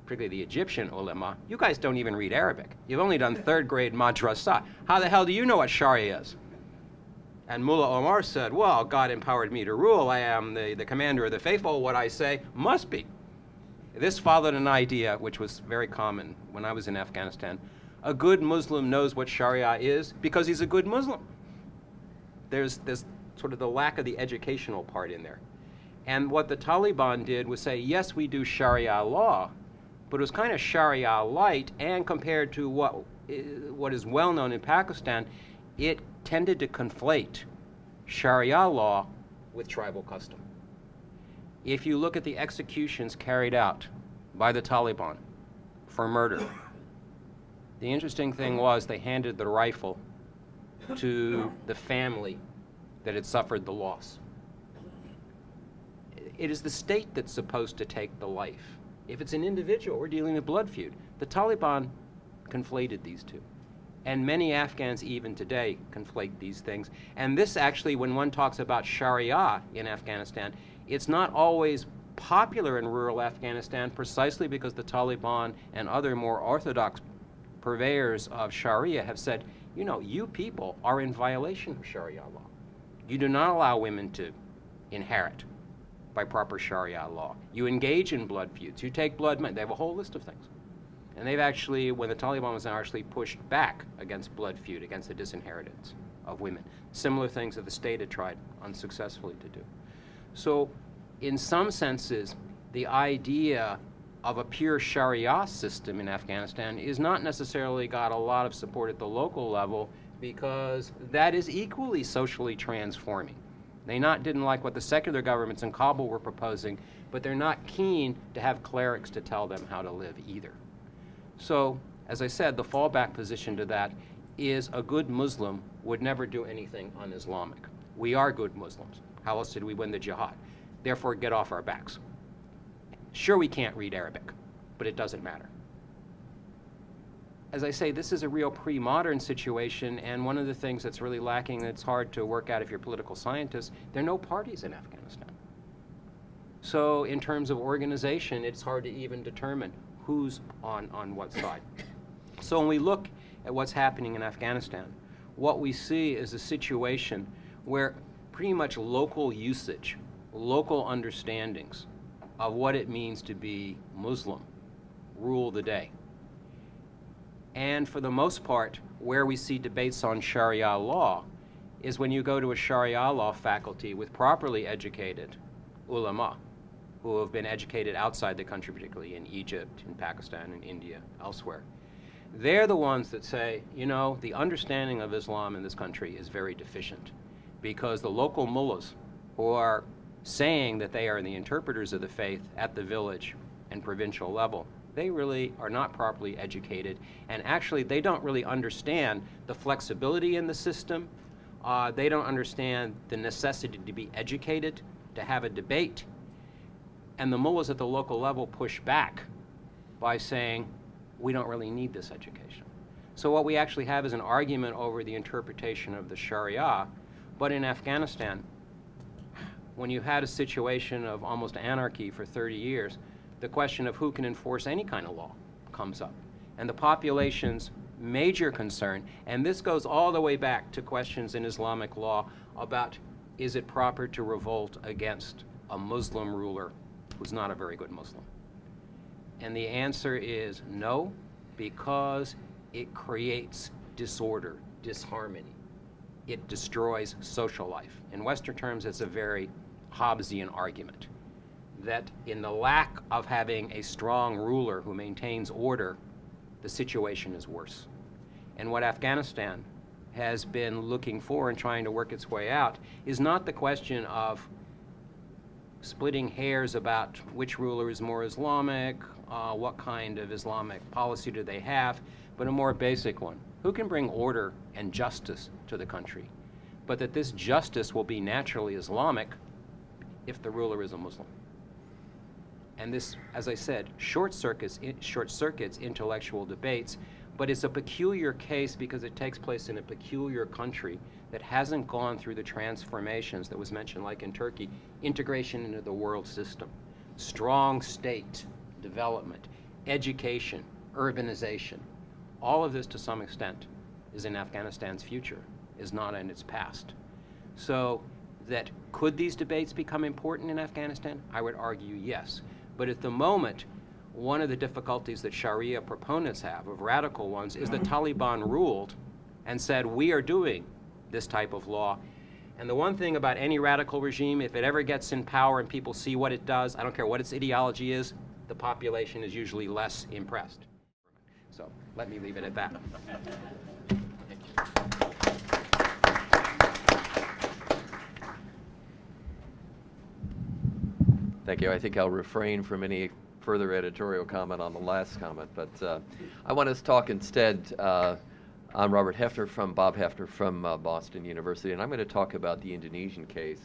particularly the Egyptian ulama, you guys don't even read Arabic. You've only done third grade madrasa. How the hell do you know what Sharia is? And Mullah Omar said, well, God empowered me to rule. I am the commander of the faithful. What I say must be. This followed an idea which was very common when I was in Afghanistan. A good Muslim knows what Sharia is because he's a good Muslim. There's sort of the lack of the educational part in there. And what the Taliban did was say, yes, we do Sharia law, but it was kind of Sharia light, and compared to what is well known in Pakistan, it tended to conflate Sharia law with tribal custom. If you look at the executions carried out by the Taliban for murder, the interesting thing was they handed the rifle to the family that had suffered the loss. It is the state that's supposed to take the life. If it's an individual, we're dealing with blood feud. The Taliban conflated these two. And many Afghans even today conflate these things. And this actually, when one talks about Sharia in Afghanistan, it's not always popular in rural Afghanistan precisely because the Taliban and other more orthodox purveyors of Sharia have said, you know, you people are in violation of Sharia law. You do not allow women to inherit by proper Sharia law. You engage in blood feuds. You take blood money. They have a whole list of things. And they've actually, when the Taliban was actually pushed back against blood feud, against the disinheritance of women. Similar things that the state had tried unsuccessfully to do. So in some senses, the idea of a pure Sharia system in Afghanistan is not necessarily got a lot of support at the local level because that is equally socially transforming. They didn't like what the secular governments in Kabul were proposing, but they're not keen to have clerics to tell them how to live either. So, as I said, the fallback position to that is a good Muslim would never do anything un-Islamic. We are good Muslims. How else did we win the jihad? Therefore, get off our backs. Sure, we can't read Arabic, but it doesn't matter. As I say, this is a real pre-modern situation, and one of the things that's really lacking, that's hard to work out if you're a political scientist, there are no parties in Afghanistan. So in terms of organization, it's hard to even determine who's on what side. So when we look at what's happening in Afghanistan, what we see is a situation where pretty much local usage, local understandings of what it means to be Muslim rule the day. And for the most part, where we see debates on Sharia law is when you go to a Sharia law faculty with properly educated ulama who have been educated outside the country, particularly in Egypt, in Pakistan, in India, elsewhere. They're the ones that say, you know, the understanding of Islam in this country is very deficient because the local mullahs who are saying that they are the interpreters of the faith at the village and provincial level, they really are not properly educated, and actually they don't really understand the flexibility in the system. They don't understand the necessity to be educated, to have a debate, and the mullahs at the local level push back by saying, we don't really need this education. So what we actually have is an argument over the interpretation of the Sharia, but in Afghanistan, when you had a situation of almost anarchy for 30 years, the question of who can enforce any kind of law comes up. And the population's major concern, and this goes all the way back to questions in Islamic law about is it proper to revolt against a Muslim ruler who's not a very good Muslim? And the answer is no, because it creates disorder, disharmony. It destroys social life. In Western terms, it's a very Hobbesian argument that in the lack of having a strong ruler who maintains order, the situation is worse. And what Afghanistan has been looking for and trying to work its way out is not the question of splitting hairs about which ruler is more Islamic, what kind of Islamic policy do they have, but a more basic one. Who can bring order and justice to the country? but that this justice will be naturally Islamic if the ruler is a Muslim. And this, as I said, short circuits intellectual debates, but it's a peculiar case because it takes place in a peculiar country that hasn't gone through the transformations that was mentioned, like in Turkey, integration into the world system, strong state development, education, urbanization. All of this, to some extent, is in Afghanistan's future, is not in its past. So that could these debates become important in Afghanistan? I would argue yes. But at the moment, one of the difficulties that Sharia proponents have, of radical ones, is the Taliban ruled and said, we are doing this type of law. And the one thing about any radical regime, if it ever gets in power and people see what it does, I don't care what its ideology is, the population is usually less impressed. So let me leave it at that. Thank you. I think I'll refrain from any further editorial comment on the last comment, but I want to talk instead. I'm Bob Hefner from Boston University, and I'm going to talk about the Indonesian case.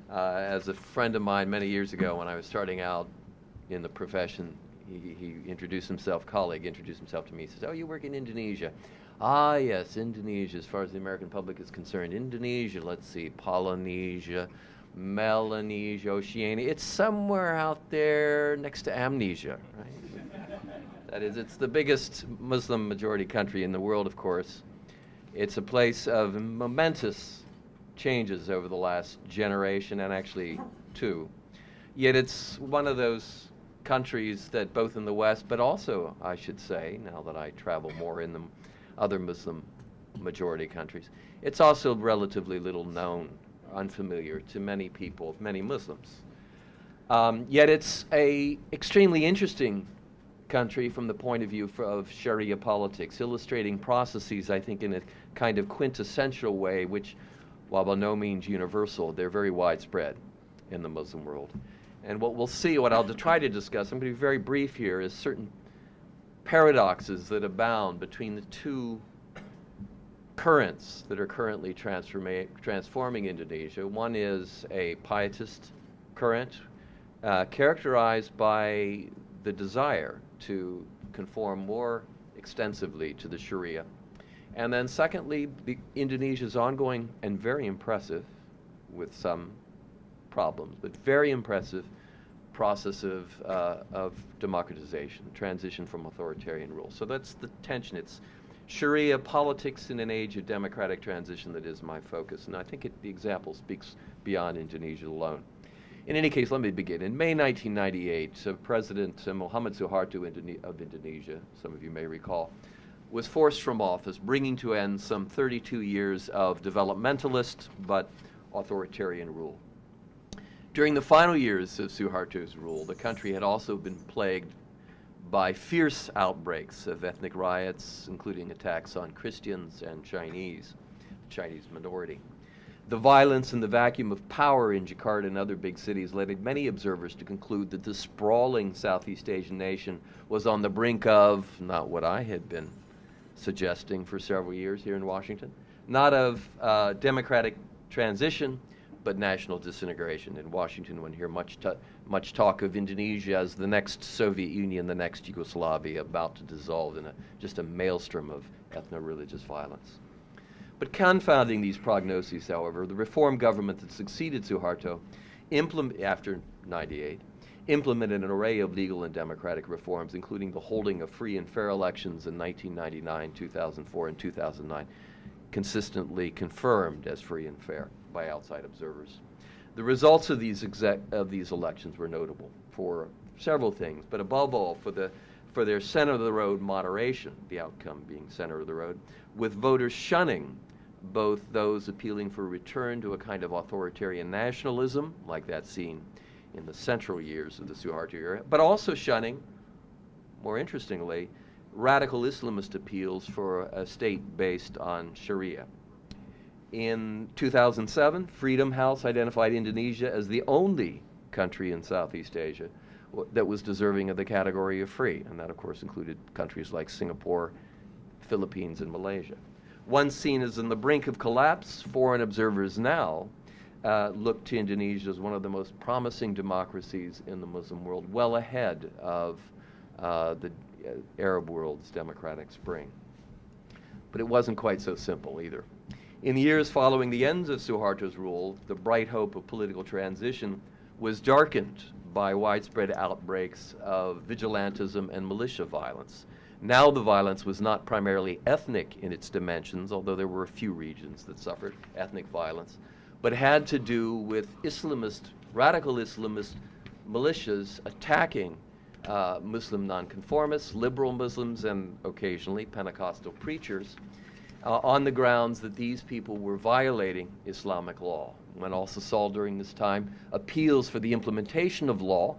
As a friend of mine many years ago, when I was starting out in the profession, he introduced himself, colleague introduced himself to me. He says, "Oh, you work in Indonesia." Ah, yes, Indonesia, as far as the American public is concerned. Indonesia, let's see, Polynesia, Melanesia, Oceania. It's somewhere out there next to amnesia, right? That is, it's the biggest Muslim majority country in the world, of course. It's a place of momentous changes over the last generation, and actually two. Yet it's one of those countries that both in the West, but also, I should say, now that I travel more in the other Muslim majority countries, it's also relatively little known, unfamiliar to many people, many Muslims. Yet it's an extremely interesting country from the point of view of Sharia politics, illustrating processes, I think, in a kind of quintessential way, which, while by no means universal, they're very widespread in the Muslim world. And what we'll see, what I'll try to discuss, I'm going to be very brief here, is certain paradoxes that abound between the two currents that are currently transforming Indonesia. One is a pietist current characterized by the desire to conform more extensively to the Sharia. And then secondly, Indonesia's ongoing and very impressive, with some problems, but very impressive process of democratization, transition from authoritarian rule. So that's the tension. It's Sharia politics in an age of democratic transition that is my focus. And I think the example speaks beyond Indonesia alone. In any case, let me begin. In May 1998, President Muhammad Suharto of Indonesia, some of you may recall, was forced from office, bringing to end some 32 years of developmentalist but authoritarian rule. During the final years of Suharto's rule, the country had also been plagued by fierce outbreaks of ethnic riots, including attacks on Christians and Chinese minority. The violence and the vacuum of power in Jakarta and other big cities led many observers to conclude that the sprawling Southeast Asian nation was on the brink of, not what I had been suggesting for several years here in Washington, not of democratic transition, but national disintegration. In Washington, one hear much talk of Indonesia as the next Soviet Union, the next Yugoslavia, about to dissolve in just a maelstrom of ethno-religious violence. But confounding these prognoses, however, the reform government that succeeded Suharto, after '98, implemented an array of legal and democratic reforms, including the holding of free and fair elections in 1999, 2004, and 2009, consistently confirmed as free and fair by outside observers. The results of these elections were notable for several things, but above all for their center-of-the-road moderation, the outcome being center of the road, with voters shunning both those appealing for return to a kind of authoritarian nationalism, like that seen in the central years of the Suharto era, but also shunning, more interestingly, radical Islamist appeals for a state based on Sharia. In 2007, Freedom House identified Indonesia as the only country in Southeast Asia that was deserving of the category of free, and that of course included countries like Singapore, Philippines, and Malaysia. Once seen as on the brink of collapse, foreign observers now look to Indonesia as one of the most promising democracies in the Muslim world, well ahead of the Arab world's democratic spring. But it wasn't quite so simple either. In the years following the end of Suharto's rule, the bright hope of political transition was darkened by widespread outbreaks of vigilantism and militia violence. Now the violence was not primarily ethnic in its dimensions, although there were a few regions that suffered ethnic violence, but had to do with radical Islamist militias attacking Muslim nonconformists, liberal Muslims, and occasionally Pentecostal preachers on the grounds that these people were violating Islamic law. One also saw during this time appeals for the implementation of law,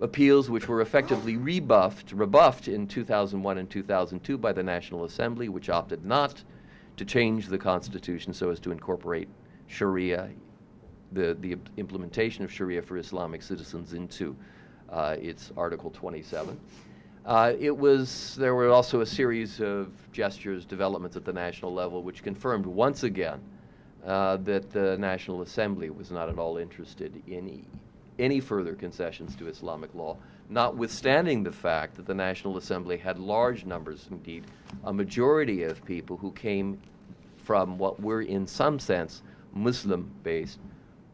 appeals which were effectively rebuffed in 2001 and 2002 by the National Assembly, which opted not to change the Constitution so as to incorporate Sharia, the implementation of Sharia for Islamic citizens into its Article 27. There were also a series of gestures, developments at the national level, which confirmed once again that the National Assembly was not at all interested in any further concessions to Islamic law, notwithstanding the fact that the National Assembly had large numbers, indeed, a majority of people who came from what were, in some sense, Muslim-based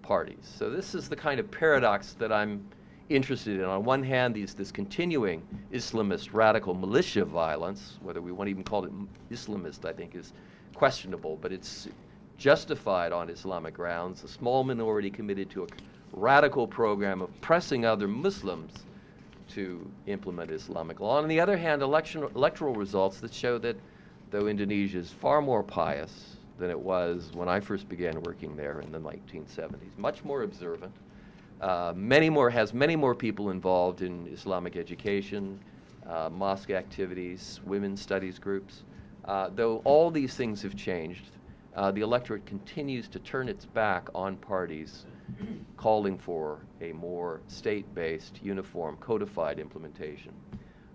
parties. So this is the kind of paradox that I'm interested in. On one hand, this continuing Islamist radical militia violence, whether we want to even call it Islamist, I think is questionable, but it's justified on Islamic grounds. A small minority committed to a radical program of pressing other Muslims to implement Islamic law. On the other hand, electoral results that show that though Indonesia is far more pious than it was when I first began working there in the 1970s, much more observant, has many more people involved in Islamic education, mosque activities, women's studies groups. Though all these things have changed, the electorate continues to turn its back on parties calling for a more state-based, uniform, codified implementation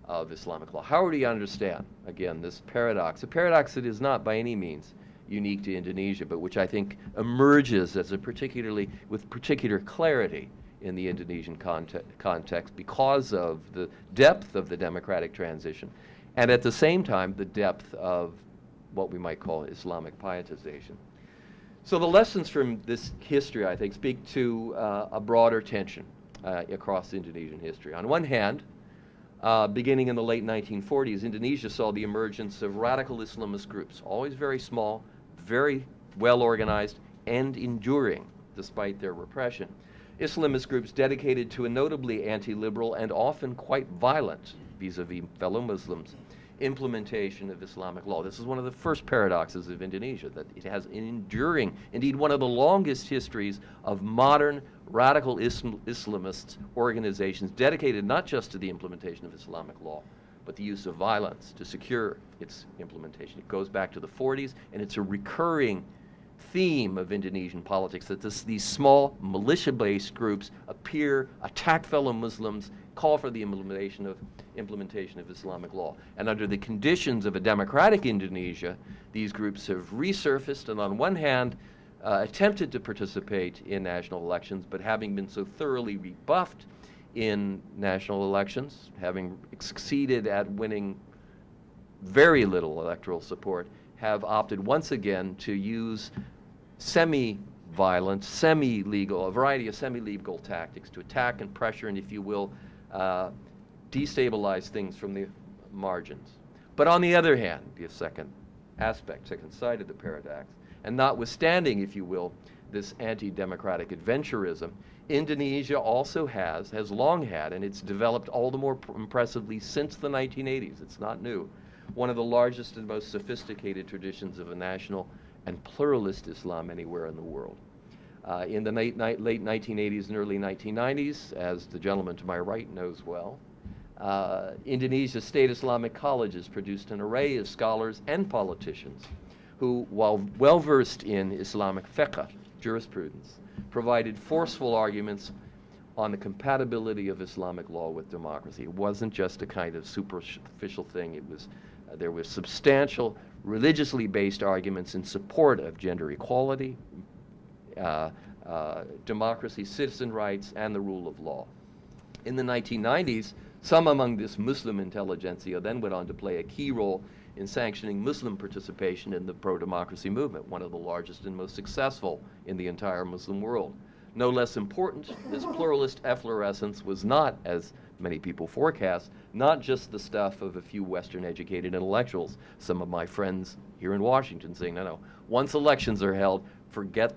of Islamic law. How do you understand, again, this paradox? A paradox that is not by any means unique to Indonesia, but which I think emerges as with particular clarity in the Indonesian context because of the depth of the democratic transition, and at the same time, the depth of what we might call Islamic pietization. So the lessons from this history, I think, speak to a broader tension across Indonesian history. On one hand, beginning in the late 1940s, Indonesia saw the emergence of radical Islamist groups, always very small, very well organized, and enduring despite their repression. Islamist groups dedicated to a notably anti-liberal and often quite violent, vis-a-vis fellow Muslims, implementation of Islamic law. This is one of the first paradoxes of Indonesia, that it has an enduring, indeed one of the longest histories of modern radical Islamist organizations dedicated not just to the implementation of Islamic law, but the use of violence to secure its implementation. It goes back to the 40s, and it's a recurring theme of Indonesian politics that these small militia-based groups appear, attack fellow Muslims, call for the implementation of Islamic law. And under the conditions of a democratic Indonesia, these groups have resurfaced and on one hand attempted to participate in national elections, but having been so thoroughly rebuffed in national elections, having succeeded at winning very little electoral support, have opted once again to use semi-violent, semi-legal, a variety of semi-legal tactics to attack and pressure and, if you will, destabilize things from the margins. But on the other hand, the second side of the paradox, and notwithstanding, if you will, this anti-democratic adventurism, Indonesia also has long had, and it's developed all the more impressively since the 1980s, it's not new, one of the largest and most sophisticated traditions of a national and pluralist Islam anywhere in the world. In the late 1980s and early 1990s, as the gentleman to my right knows well, Indonesia's state Islamic colleges produced an array of scholars and politicians who, while well-versed in Islamic fiqh, jurisprudence, provided forceful arguments on the compatibility of Islamic law with democracy. It wasn't just a kind of superficial thing. It was, there was substantial religiously based arguments in support of gender equality, democracy, citizen rights, and the rule of law. In the 1990s, some among this Muslim intelligentsia then went on to play a key role in sanctioning Muslim participation in the pro-democracy movement, one of the largest and most successful in the entire Muslim world. No less important, this pluralist efflorescence was not, as many people forecast, not just the stuff of a few Western-educated intellectuals. Some of my friends here in Washington saying, no, once elections are held, forget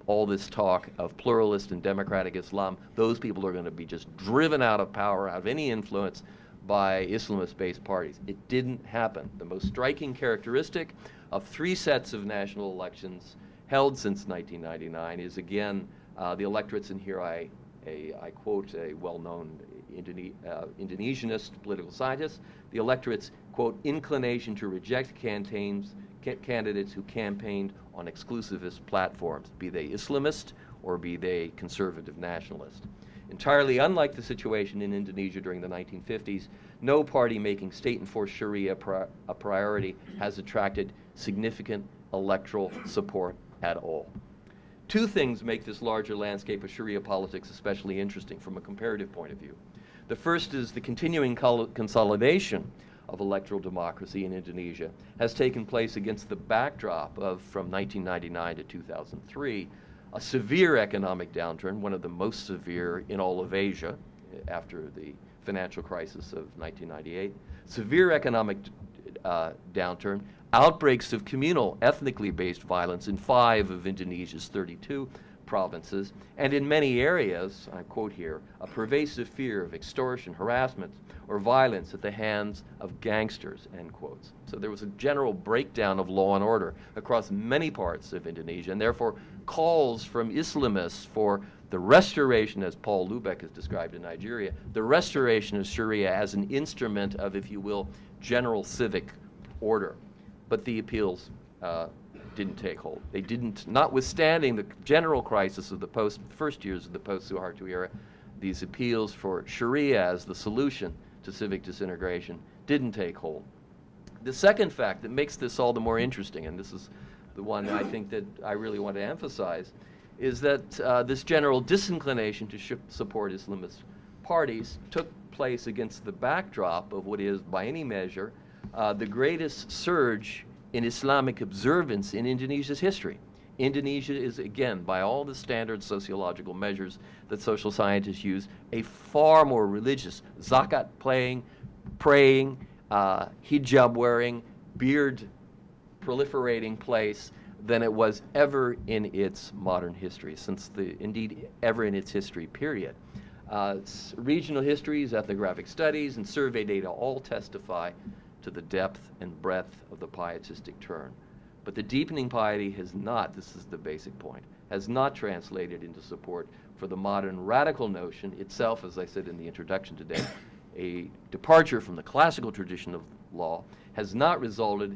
all this talk of pluralist and democratic Islam. Those people are going to be just driven out of power, out of any influence by Islamist-based parties. It didn't happen. The most striking characteristic of 3 sets of national elections held since 1999 is, again, the electorates, and here I quote a well-known Indonesianist political scientist, the electorate's, quote, inclination to reject candidates who campaigned on exclusivist platforms, be they Islamist or be they conservative nationalist. Entirely unlike the situation in Indonesia during the 1950s, no party making state-enforced Sharia a priority has attracted significant electoral support at all. 2 things make this larger landscape of Sharia politics especially interesting from a comparative point of view. The first is the continuing consolidation of electoral democracy in Indonesia has taken place against the backdrop of, from 1999 to 2003, a severe economic downturn, one of the most severe in all of Asia after the financial crisis of 1998, severe economic downturn, outbreaks of communal, ethnically based violence in 5 of Indonesia's 32 provinces, and in many areas, I quote here, a pervasive fear of extortion, harassment, or violence at the hands of gangsters, end quotes. So there was a general breakdown of law and order across many parts of Indonesia, and therefore calls from Islamists for the restoration, as Paul Lubeck has described in Nigeria, the restoration of Sharia as an instrument of, if you will, general civic order. But the appeals didn't take hold. They didn't, notwithstanding the general crisis of the first years of the post-Suharto era, these appeals for Sharia as the solution to civic disintegration didn't take hold. The second fact that makes this all the more interesting, and this is the one I think that I really want to emphasize, is that this general disinclination to support Islamist parties took place against the backdrop of what is, by any measure, the greatest surge in Islamic observance in Indonesia's history. Indonesia is, again, by all the standard sociological measures that social scientists use, a far more religious, zakat praying, hijab wearing, beard proliferating place than it was ever in its modern history, indeed ever in its history, period. Regional histories, ethnographic studies, and survey data all testify to the depth and breadth of the pietistic turn. But the deepening piety has not, this is the basic point, has not translated into support for the modern radical notion itself, as I said in the introduction today, a departure from the classical tradition of law, has not resulted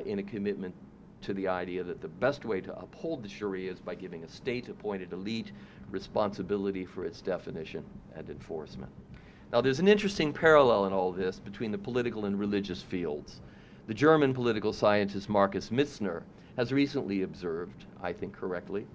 in a commitment to the idea that the best way to uphold the Sharia is by giving a state-appointed elite responsibility for its definition and enforcement. Now, there's an interesting parallel in all this between the political and religious fields. The German political scientist Markus Mitzner has recently observed, I think correctly,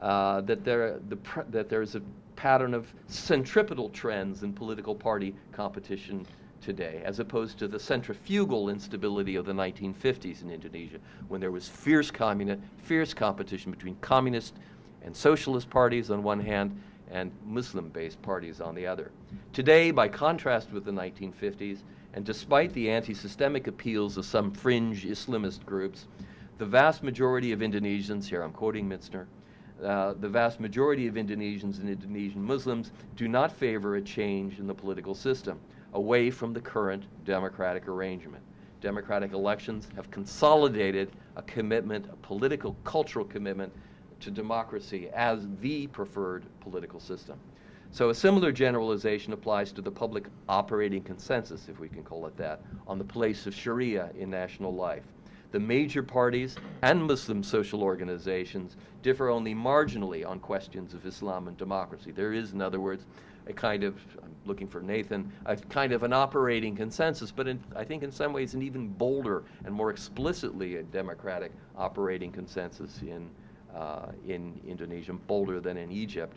that there is a pattern of centripetal trends in political party competition today, as opposed to the centrifugal instability of the 1950s in Indonesia, when there was fierce competition between communist and socialist parties on one hand and Muslim-based parties on the other. Today, by contrast with the 1950s, and despite the anti-systemic appeals of some fringe Islamist groups, the vast majority of Indonesians, here I'm quoting Mitzner, the vast majority of Indonesians and Indonesian Muslims do not favor a change in the political system away from the current democratic arrangement. Democratic elections have consolidated a commitment, a political, cultural commitment to democracy as the preferred political system. So a similar generalization applies to the public operating consensus, if we can call it that, on the place of Sharia in national life. The major parties and Muslim social organizations differ only marginally on questions of Islam and democracy. There is, in other words, a kind of, I'm looking for Nathan, a kind of an operating consensus, but I think in some ways an even bolder and more explicitly a democratic operating consensus in Indonesia, bolder than in Egypt.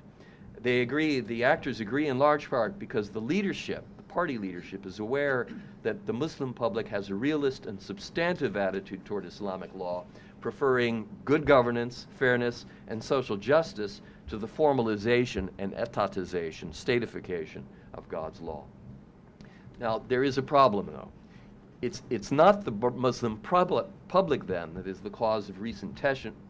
They agree, the actors agree in large part because the leadership, the party leadership, is aware that the Muslim public has a realist and substantive attitude toward Islamic law, preferring good governance, fairness, and social justice to the formalization and etatization, statification of God's law. Now, there is a problem, though. It's not the Muslim public, then, that is the cause of recent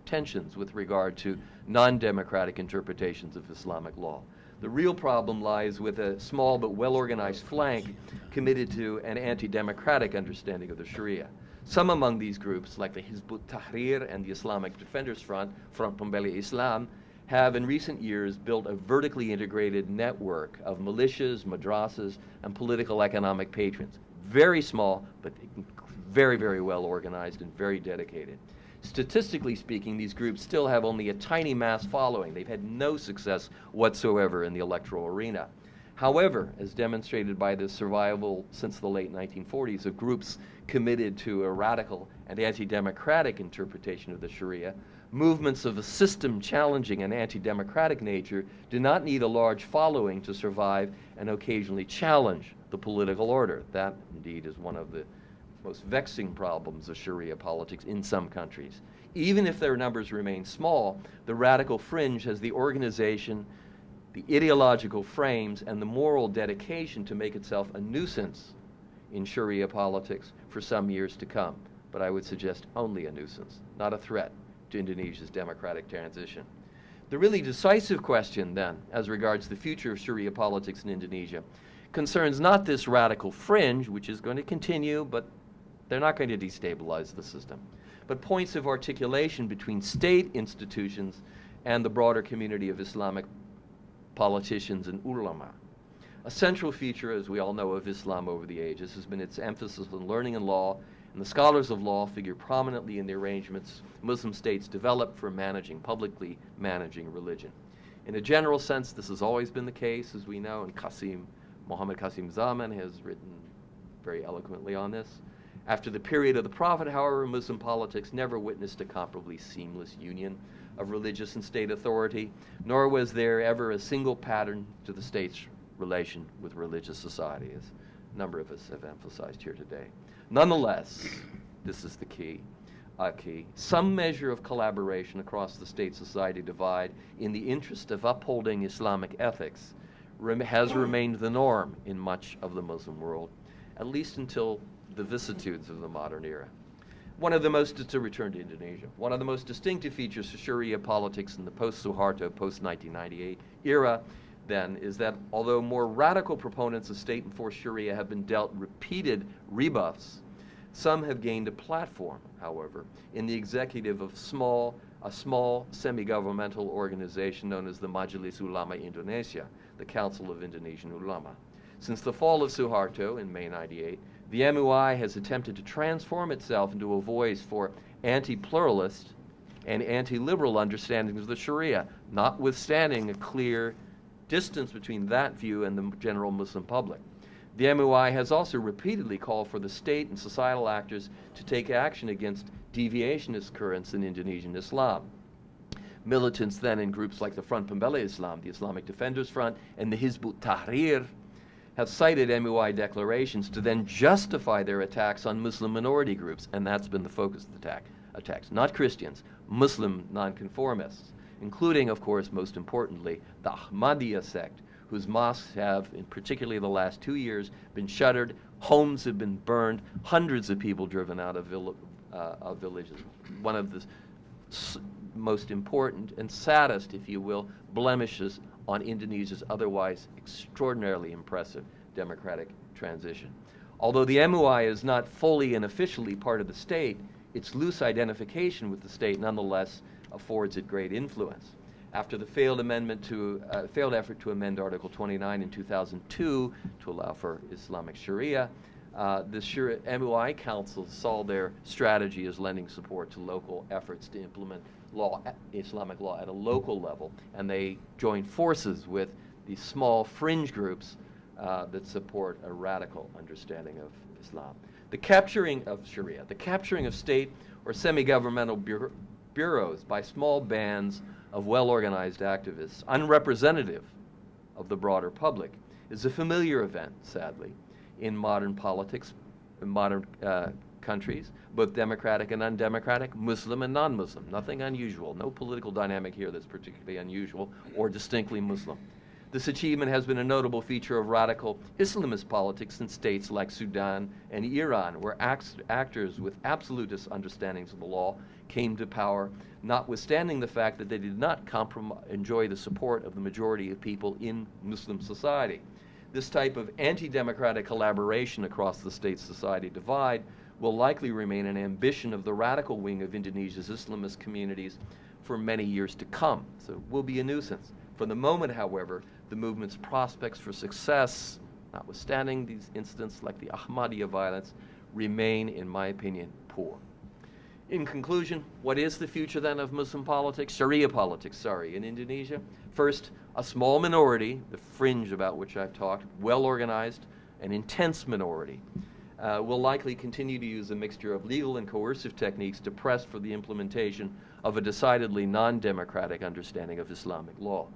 tensions with regard to non-democratic interpretations of Islamic law. The real problem lies with a small but well-organized flank committed to an anti-democratic understanding of the Sharia. Some among these groups, like the Hizb ut-Tahrir and the Islamic Defenders Front, Front Pembela Islam, have in recent years built a vertically integrated network of militias, madrasas, and political economic patrons. Very small, but very, very well organized and very dedicated. Statistically speaking, these groups still have only a tiny mass following. They've had no success whatsoever in the electoral arena. However, as demonstrated by the survival since the late 1940s of groups committed to a radical and anti-democratic interpretation of the Sharia, movements of a system-challenging and anti-democratic nature do not need a large following to survive and occasionally challenge the political order. That, indeed, is one of the most vexing problems of Sharia politics in some countries. Even if their numbers remain small, the radical fringe has the organization, the ideological frames, and the moral dedication to make itself a nuisance in Sharia politics for some years to come. But I would suggest only a nuisance, not a threat to Indonesia's democratic transition. The really decisive question, then, as regards the future of Sharia politics in Indonesia, concerns not this radical fringe, which is going to continue, but they're not going to destabilize the system, but points of articulation between state institutions and the broader community of Islamic politicians and ulama. A central feature, as we all know, of Islam over the ages has been its emphasis on learning and law, and the scholars of law figure prominently in the arrangements Muslim states develop for publicly managing religion. In a general sense, this has always been the case, as we know, and Muhammad Qasim Zaman has written very eloquently on this. After the period of the Prophet, however, Muslim politics never witnessed a comparably seamless union of religious and state authority, nor was there ever a single pattern to the state's relation with religious society, as a number of us have emphasized here today. Nonetheless, this is the key, some measure of collaboration across the state-society divide in the interest of upholding Islamic ethics has remained the norm in much of the Muslim world, at least until the vicissitudes of the modern era. To return to Indonesia, one of the most distinctive features of Sharia politics in the post-Suharto, post-1998 era, then, is that although more radical proponents of state-enforced Sharia have been dealt repeated rebuffs, some have gained a platform, however, in the executive of a small semi-governmental organization known as the Majelis Ulama Indonesia, the Council of Indonesian Ulama. Since the fall of Suharto in May '98, the MUI has attempted to transform itself into a voice for anti-pluralist and anti-liberal understandings of the Sharia, notwithstanding a clear distance between that view and the general Muslim public. The MUI has also repeatedly called for the state and societal actors to take action against deviationist currents in Indonesian Islam. Militants then in groups like the Front Pembela Islam, the Islamic Defenders Front, and the Hizb ut-Tahrir have cited MUI declarations to then justify their attacks on Muslim minority groups, and that's been the focus of the attacks, not Christians, Muslim nonconformists, including, of course, most importantly, the Ahmadiyya sect, whose mosques have, in particularly the last 2 years, been shuttered, homes have been burned, hundreds of people driven out of villages. One of the most important and saddest, if you will, blemishes on Indonesia's otherwise extraordinarily impressive democratic transition. Although the MUI is not fully and officially part of the state, its loose identification with the state nonetheless affords it great influence. After the failed effort to amend Article 29 in 2002 to allow for Islamic Sharia, The MUI councils saw their strategy as lending support to local efforts to implement Islamic law at a local level, and they joined forces with these small fringe groups that support a radical understanding of Islam. The capturing of Sharia, the capturing of state or semi-governmental bureaus by small bands of well-organized activists, unrepresentative of the broader public, is a familiar event, sadly, in modern politics, in modern countries, both democratic and undemocratic, Muslim and non-Muslim. Nothing unusual, no political dynamic here that's particularly unusual or distinctly Muslim. This achievement has been a notable feature of radical Islamist politics in states like Sudan and Iran, where actors with absolutist understandings of the law came to power, notwithstanding the fact that they did not enjoy the support of the majority of people in Muslim society. This type of anti-democratic collaboration across the state-society divide will likely remain an ambition of the radical wing of Indonesia's Islamist communities for many years to come. So it will be a nuisance. For the moment, however, the movement's prospects for success, notwithstanding these incidents like the Ahmadiyya violence, remain, in my opinion, poor. In conclusion, what is the future then of Muslim politics, Sharia politics, in Indonesia? First, a small minority, the fringe about which I've talked, well-organized, an intense minority, will likely continue to use a mixture of legal and coercive techniques to press for the implementation of a decidedly non-democratic understanding of Islamic law.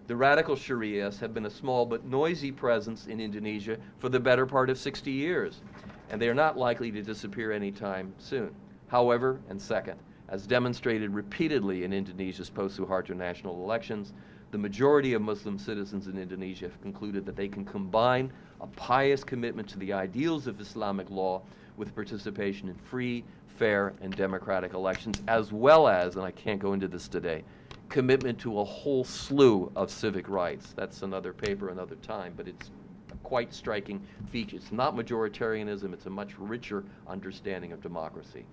The radical Sharias have been a small but noisy presence in Indonesia for the better part of 60 years, and they are not likely to disappear anytime soon. However, and second, as demonstrated repeatedly in Indonesia's post-Suharto national elections, the majority of Muslim citizens in Indonesia have concluded that they can combine a pious commitment to the ideals of Islamic law with participation in free, fair, and democratic elections, as well as, and I can't go into this today, commitment to a whole slew of civic rights. That's another paper, another time, but it's a quite striking feature. It's not majoritarianism, it's a much richer understanding of democracy.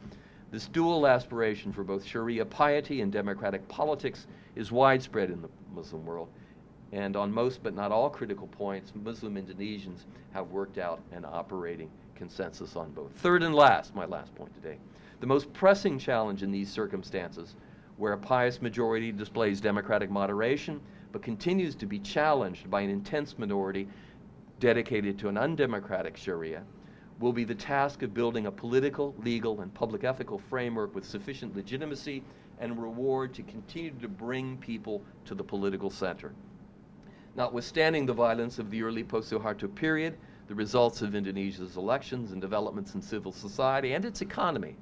This dual aspiration for both Sharia piety and democratic politics is widespread in the Muslim world, and on most but not all critical points, Muslim Indonesians have worked out an operating consensus on both. Third and last, my last point today, the most pressing challenge in these circumstances, where a pious majority displays democratic moderation but continues to be challenged by an intense minority dedicated to an undemocratic Sharia, will be the task of building a political, legal, and public ethical framework with sufficient legitimacy and reward to continue to bring people to the political center. Notwithstanding the violence of the early post-Suharto period, the results of Indonesia's elections and developments in civil society and its economy,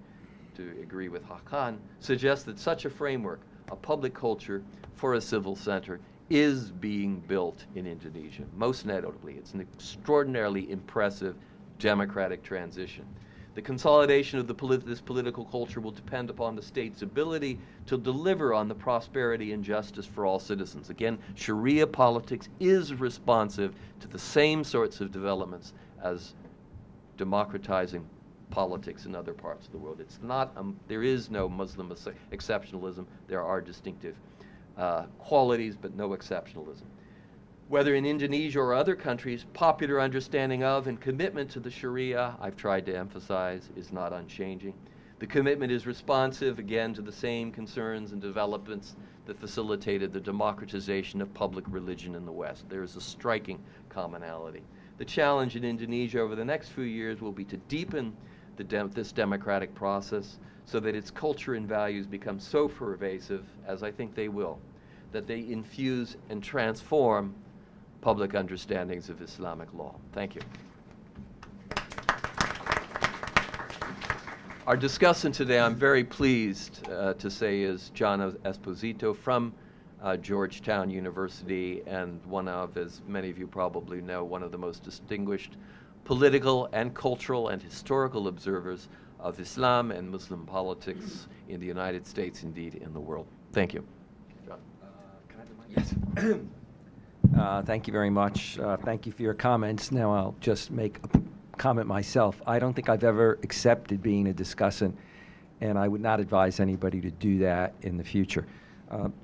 to agree with Hakan, suggest that such a framework, a public culture for a civil center, is being built in Indonesia. Most notably, it's an extraordinarily impressive democratic transition. The consolidation of this political culture will depend upon the state's ability to deliver on the prosperity and justice for all citizens. Again, Sharia politics is responsive to the same sorts of developments as democratizing politics in other parts of the world. It's not, there is no Muslim exceptionalism. There are distinctive qualities, but no exceptionalism. Whether in Indonesia or other countries, popular understanding of and commitment to the Sharia, I've tried to emphasize, is not unchanging. The commitment is responsive, again, to the same concerns and developments that facilitated the democratization of public religion in the West. There is a striking commonality. The challenge in Indonesia over the next few years will be to deepen this democratic process so that its culture and values become so pervasive, as I think they will, that they infuse and transform public understandings of Islamic law. Thank you. Our discussant today, I'm very pleased to say, is John Esposito from Georgetown University, and one of, as many of you probably know, one of the most distinguished political and cultural and historical observers of Islam and Muslim politics in the United States, indeed in the world. Thank you. John. Can I have the mic? Yes. Thank you very much. Thank you for your comments. Now I'll just make a comment myself. I don't think I've ever accepted being a discussant, and I would not advise anybody to do that in the future.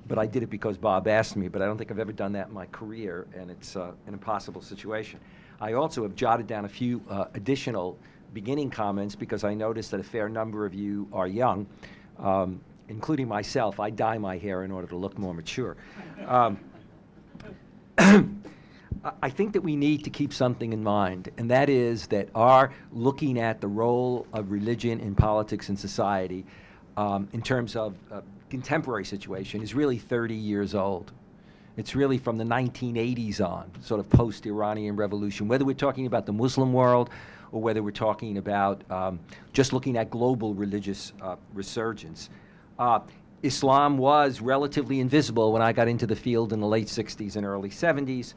But I did it because Bob asked me, but I don't think I've ever done that in my career, and it's an impossible situation. I also have jotted down a few additional beginning comments because I noticed that a fair number of you are young, including myself. I dye my hair in order to look more mature. I think that we need to keep something in mind, and that is that our looking at the role of religion in politics and society in terms of contemporary situation is really 30 years old. It's really from the 1980s on, sort of post-Iranian revolution, whether we're talking about the Muslim world or whether we're talking about just looking at global religious resurgence. Islam was relatively invisible when I got into the field in the late 60s and early 70s.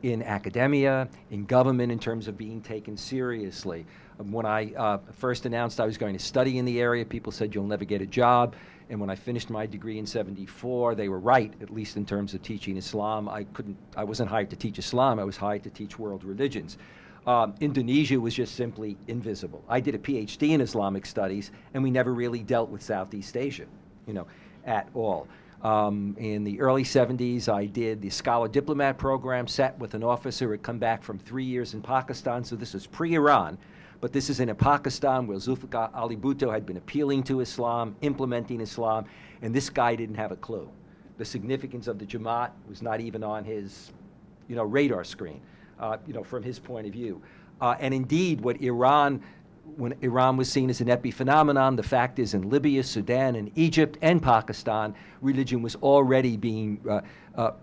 In academia, in government, in terms of being taken seriously. When I first announced I was going to study in the area, people said, you'll never get a job. And when I finished my degree in '74, they were right, at least in terms of teaching Islam. I wasn't hired to teach Islam, I was hired to teach world religions. Indonesia was just simply invisible. I did a PhD in Islamic studies, and we never really dealt with Southeast Asia, at all. In the early 70s, I did the Scholar Diplomat program, sat with an officer who had come back from 3 years in Pakistan, so this is pre-Iran, but this is in a Pakistan where Zulfikar Ali Bhutto had been appealing to Islam, implementing Islam, and this guy didn't have a clue. The significance of the Jamaat was not even on his, radar screen, from his point of view. And indeed, when Iran was seen as an epiphenomenon, the fact is in Libya, Sudan, and Egypt, and Pakistan, religion was already being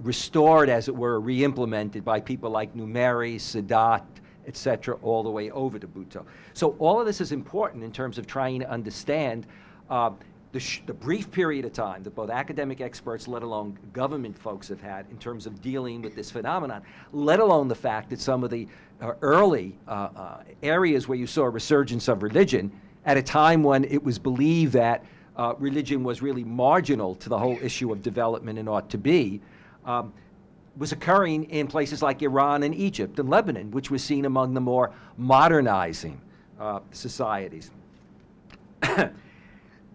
restored, as it were, re-implemented by people like Numeri, Sadat, etc., all the way over to Bhutto. So all of this is important in terms of trying to understand the brief period of time that both academic experts, let alone government folks, have had in terms of dealing with this phenomenon, let alone the fact that some of the early areas where you saw a resurgence of religion at a time when it was believed that religion was really marginal to the whole issue of development and ought to be, was occurring in places like Iran and Egypt and Lebanon, which was seen among the more modernizing societies.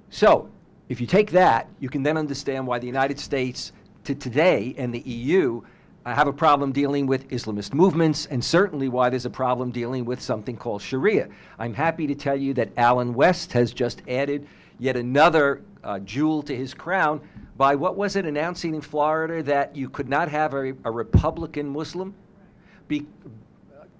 So, if you take that, you can then understand why the United States today and the EU have a problem dealing with Islamist movements, and certainly why there's a problem dealing with something called Sharia. I'm happy to tell you that Alan West has just added yet another jewel to his crown by, what was it, announcing in Florida that you could not have a Republican Muslim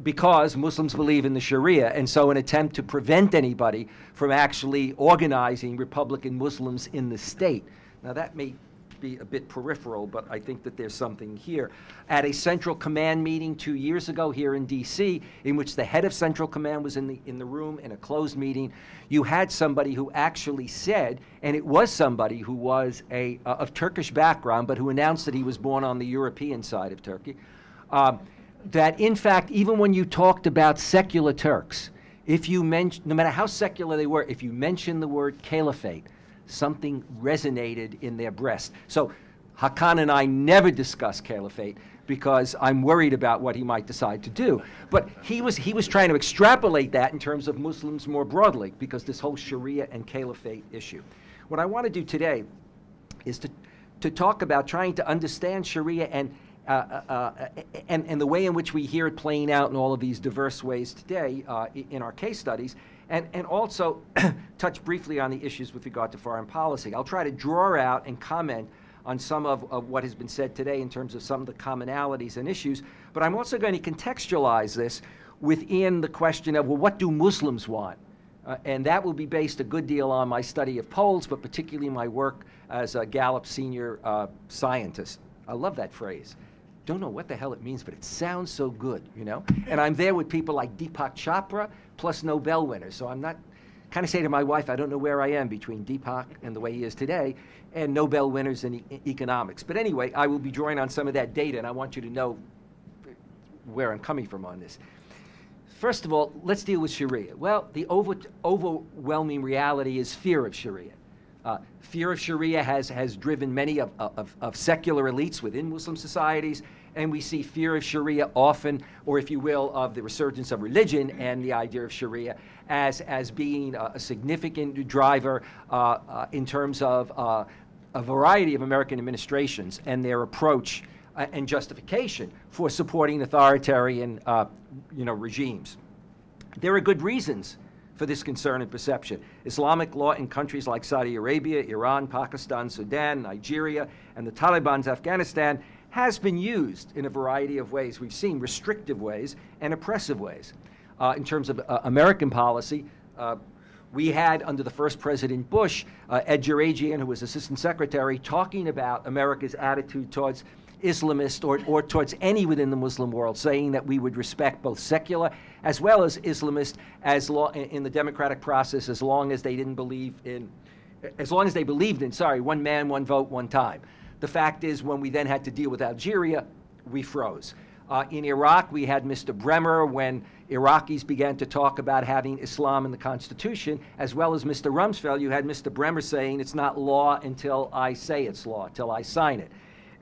because Muslims believe in the Sharia, and so an attempt to prevent anybody from actually organizing Republican Muslims in the state. Now that may be a bit peripheral, but I think that there's something here. At a Central Command meeting 2 years ago here in D.C., in which the head of Central Command was in the room in a closed meeting, you had somebody who actually said, and it was somebody who was of Turkish background, but who announced that he was born on the European side of Turkey, that in fact, even when you talked about secular Turks, if you mentioned, no matter how secular they were, if you mentioned the word caliphate, something resonated in their breast. So Hakan and I never discuss caliphate because I'm worried about what he might decide to do. But he was trying to extrapolate that in terms of Muslims more broadly, because this whole Sharia and caliphate issue. What I want to do today is to talk about trying to understand Sharia and the way in which we hear it playing out in all of these diverse ways today in our case studies, and also touch briefly on the issues with regard to foreign policy. I'll try to draw out and comment on some of what has been said today in terms of some of the commonalities and issues, but I'm also going to contextualize this within the question of, well, what do Muslims want? And that will be based a good deal on my study of polls, but particularly my work as a Gallup senior scientist. I love that phrase. Don't know what the hell it means, but it sounds so good, And I'm there with people like Deepak Chopra, plus Nobel winners. So I'm not, kind of say to my wife, I don't know where I am between Deepak and the way he is today, and Nobel winners in economics. But anyway, I will be drawing on some of that data, and I want you to know where I'm coming from on this. First of all, let's deal with Sharia. Well, the overwhelming reality is fear of Sharia. Fear of Sharia has driven many of secular elites within Muslim societies, and we see fear of Sharia often, or if you will, of the resurgence of religion and the idea of Sharia as being a significant driver in terms of a variety of American administrations and their approach and justification for supporting authoritarian, regimes. There are good reasons for this concern and perception. Islamic law in countries like Saudi Arabia, Iran, Pakistan, Sudan, Nigeria, and the Taliban's Afghanistan has been used in a variety of ways. We've seen restrictive ways and oppressive ways. In terms of American policy, we had, under the first President Bush, Ed Jurajian, who was Assistant Secretary, talking about America's attitude towards Islamists or towards any within the Muslim world, saying that we would respect both secular as well as Islamists in the democratic process as long as they believed in, one man, one vote, one time. The fact is, when we then had to deal with Algeria, we froze. In Iraq, we had Mr. Bremer when Iraqis began to talk about having Islam in the Constitution, as well as Mr. Rumsfeld. You had Mr. Bremer saying it's not law until I say it's law, till I sign it.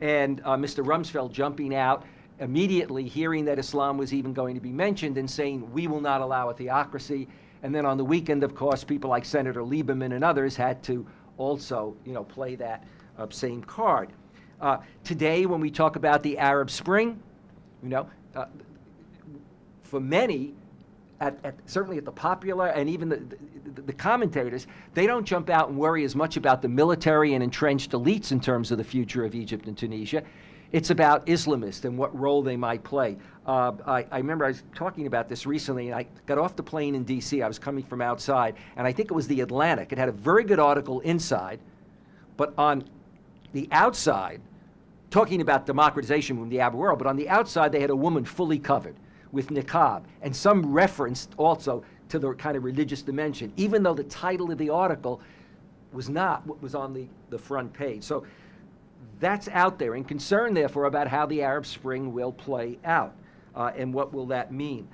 And Mr. Rumsfeld jumping out immediately, hearing that Islam was even going to be mentioned, and saying, we will not allow a theocracy. And then on the weekend, of course, people like Senator Lieberman and others had to also, play that same card. Today, when we talk about the Arab Spring, for many, certainly at the popular and even the commentators, they don't jump out and worry as much about the military and entrenched elites in terms of the future of Egypt and Tunisia. It's about Islamists and what role they might play. I remember I was talking about this recently, and I got off the plane in D.C. I was coming from outside, and I think it was The Atlantic. It had a very good article inside, but on the outside, talking about democratization from the Arab world, but on the outside they had a woman fully covered with niqab, and some reference also to the kind of religious dimension, even though the title of the article was not what was on the front page. So that's out there, and concern, therefore, about how the Arab Spring will play out, and what will that mean.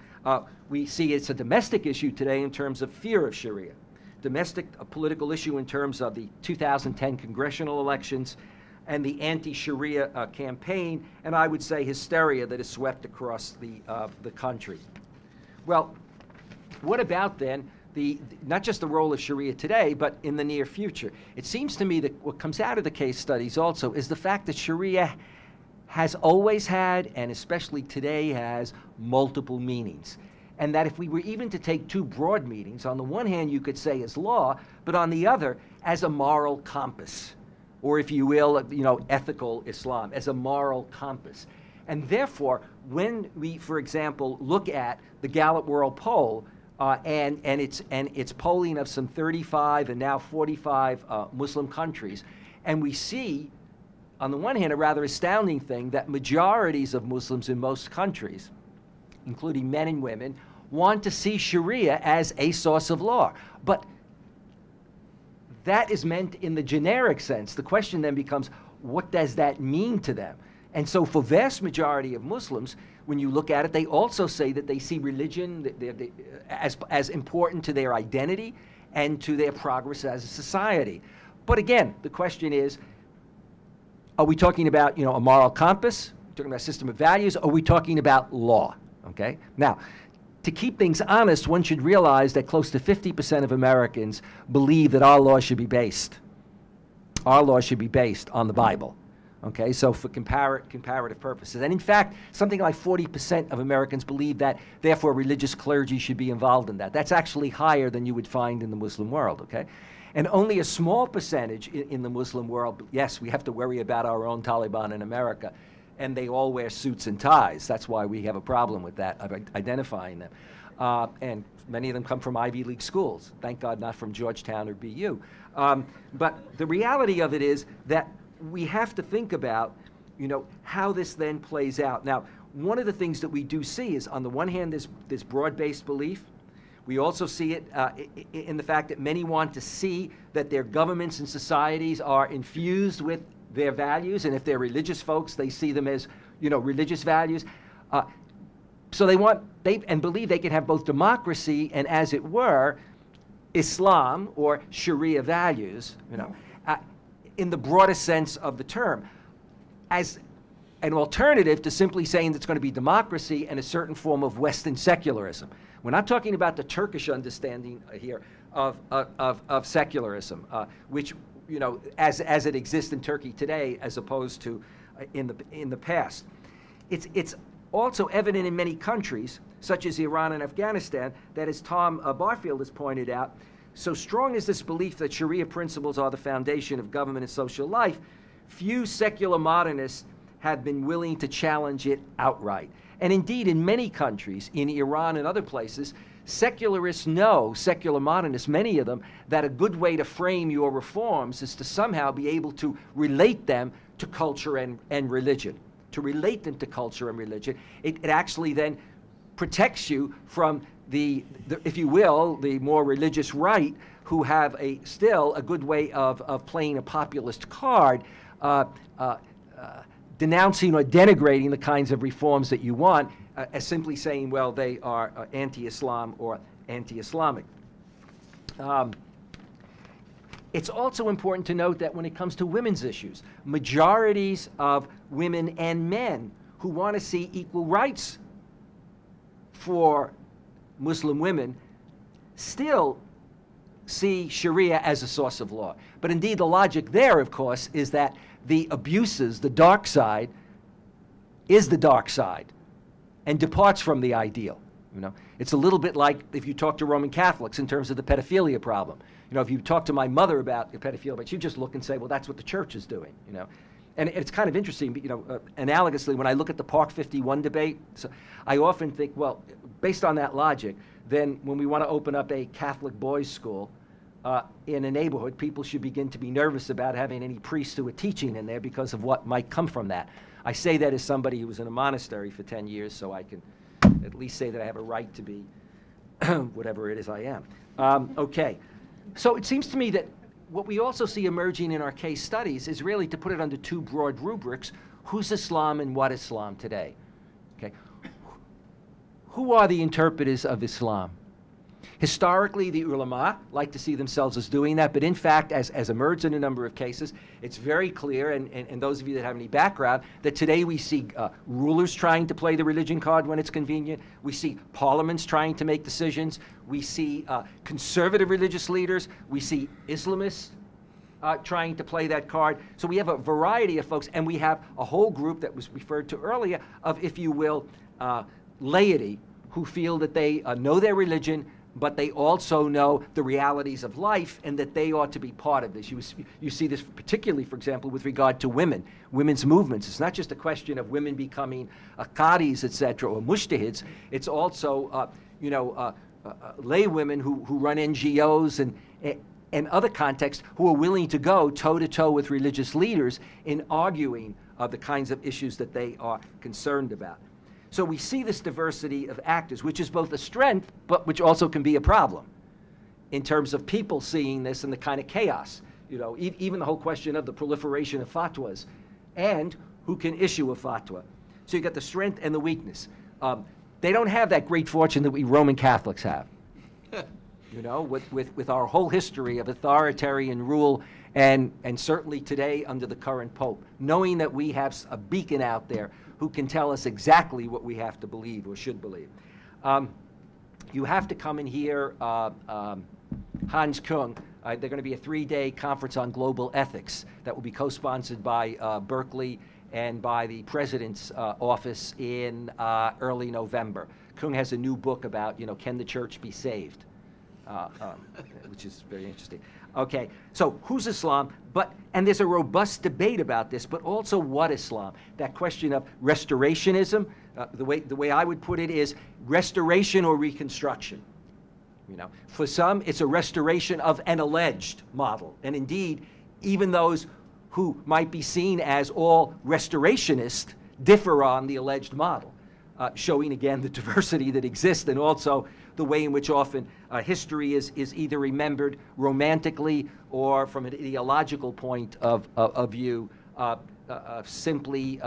We see it's a domestic issue today in terms of fear of Sharia, a political issue in terms of the 2010 congressional elections, and the anti-Sharia campaign, and I would say hysteria that is swept across the country. Well, what about then not just the role of Sharia today, but in the near future? It seems to me that what comes out of the case studies also is the fact that Sharia has always had, and especially today has, multiple meanings. And that if we were even to take two broad meanings, on the one hand you could say as law, but on the other as a moral compass, or if you will, ethical Islam, as a moral compass. And therefore, when we, for example, look at the Gallup World Poll, and its polling of some 35 and now 45 Muslim countries, and we see, on the one hand, a rather astounding thing, that majorities of Muslims in most countries, including men and women, want to see Sharia as a source of law. But that is meant in the generic sense. The question then becomes, what does that mean to them? And so for vast majority of Muslims, when you look at it, they also say that they see religion as important to their identity and to their progress as a society. But again, the question is, are we talking about a moral compass? Are we talking about a system of values? Or are we talking about law? Okay? Now, to keep things honest, one should realize that close to 50% of Americans believe that our law should be based on the Bible. Okay, so for comparative purposes. And in fact, something like 40% of Americans believe that, therefore, religious clergy should be involved in that. That's actually higher than you would find in the Muslim world, okay? And only a small percentage in the Muslim world, yes, we have to worry about our own Taliban in America, and they all wear suits and ties. That's why we have a problem with that, of identifying them. And many of them come from Ivy League schools. Thank God not from Georgetown or BU. But the reality of it is that we have to think about, how this then plays out. Now, one of the things that we do see is, on the one hand, this broad-based belief. We also see it in the fact that many want to see that their governments and societies are infused with their values, and if they're religious folks, they see them as, religious values. So they believe they can have both democracy and, as it were, Islam or Sharia values, in the broadest sense of the term, as an alternative to simply saying it's going to be democracy and a certain form of Western secularism. We're not talking about the Turkish understanding here of secularism, which, as it exists in Turkey today, as opposed to, in the past. It's also evident in many countries, such as Iran and Afghanistan, that, as Tom Barfield has pointed out, so strong is this belief that Sharia principles are the foundation of government and social life, few secular modernists have been willing to challenge it outright. And indeed, in many countries, in Iran and other places, secularists know, secular modernists, many of them, that a good way to frame your reforms is to somehow be able to relate them to culture and religion. To relate them to culture and religion. It actually then protects you from the, if you will, the more religious right, who have still a good way of playing a populist card, denouncing or denigrating the kinds of reforms that you want, as simply saying, well, they are anti-Islam or anti-Islamic. It's also important to note that when it comes to women's issues, majorities of women and men who want to see equal rights for Muslim women still see Sharia as a source of law. But indeed, the logic there, of course, is that the abuses, the dark side, is the dark side and departs from the ideal. You know, it's a little bit like if you talk to Roman Catholics in terms of the pedophilia problem. You know, if you talk to my mother about pedophilia, but she'd just look and say, well, that's what the church is doing, you know. And it's kind of interesting, you know, analogously, when I look at the Park 51 debate, so I often think, well, based on that logic, then when we want to open up a Catholic boys' school in a neighborhood, people should begin to be nervous about having any priests who are teaching in there because of what might come from that. I say that as somebody who was in a monastery for 10 years, so I can at least say that I have a right to be whatever it is I am. Okay. So it seems to me that what we also see emerging in our case studies is really to put it under two broad rubrics: who's Islam and what Islam today? Okay. Who are the interpreters of Islam? Historically, the ulama like to see themselves as doing that, but in fact, as emerged in a number of cases, it's very clear, and those of you that have any background, that today we see rulers trying to play the religion card when it's convenient. We see parliaments trying to make decisions. We see conservative religious leaders. We see Islamists trying to play that card. So we have a variety of folks, and we have a whole group that was referred to earlier of, if you will, laity, who feel that they know their religion, but they also know the realities of life and that they ought to be part of this. You see this particularly, for example, with regard to women, women's movements. It's not just a question of women becoming qadis, etc., or mujtahids. It's also, lay women who run NGOs and other contexts who are willing to go toe-to-toe with religious leaders in arguing the kinds of issues that they are concerned about. So we see this diversity of actors, which is both a strength, but which also can be a problem in terms of people seeing this and the kind of chaos. You know, even the whole question of the proliferation of fatwas and who can issue a fatwa. So you got the strength and the weakness. They don't have that great fortune that we Roman Catholics have. You know, with our whole history of authoritarian rule and certainly today under the current Pope, knowing that we have a beacon out there who can tell us exactly what we have to believe or should believe. You have to come and hear Hans Kung. They're going to be a 3-day conference on global ethics that will be co-sponsored by Berkeley and by the President's office in early November. Kung has a new book about, can the church be saved? Which is very interesting. Okay, so who's Islam? And there's a robust debate about this, but also what Islam? That question of restorationism, the way I would put it is restoration or reconstruction. You know, for some, it's a restoration of an alleged model, and indeed, even those who might be seen as all restorationists differ on the alleged model, showing again the diversity that exists and also the way in which often history is either remembered romantically or from an ideological point of view, simply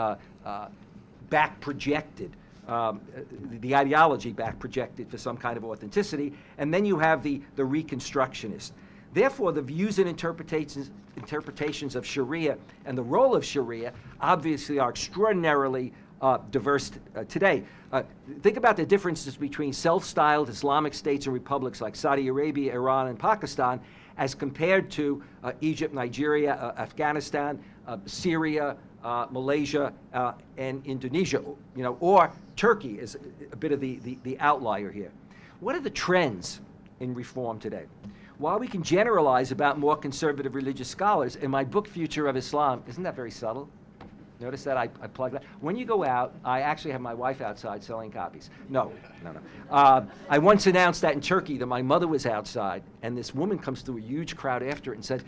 back projected, the ideology back projected for some kind of authenticity. And then you have the reconstructionist. Therefore, the views and interpretations of Sharia and the role of Sharia obviously are extraordinarily diverse today. Think about the differences between self-styled Islamic states and republics like Saudi Arabia, Iran, and Pakistan as compared to Egypt, Nigeria, Afghanistan, Syria, Malaysia, and Indonesia, or Turkey is a bit of the outlier here. What are the trends in reform today? While we can generalize about more conservative religious scholars, in my book, Future of Islam, isn't that very subtle? Notice that I plug that. When you go out, I actually have my wife outside selling copies. No. I once announced that in Turkey that my mother was outside, and this woman comes through a huge crowd after it and says,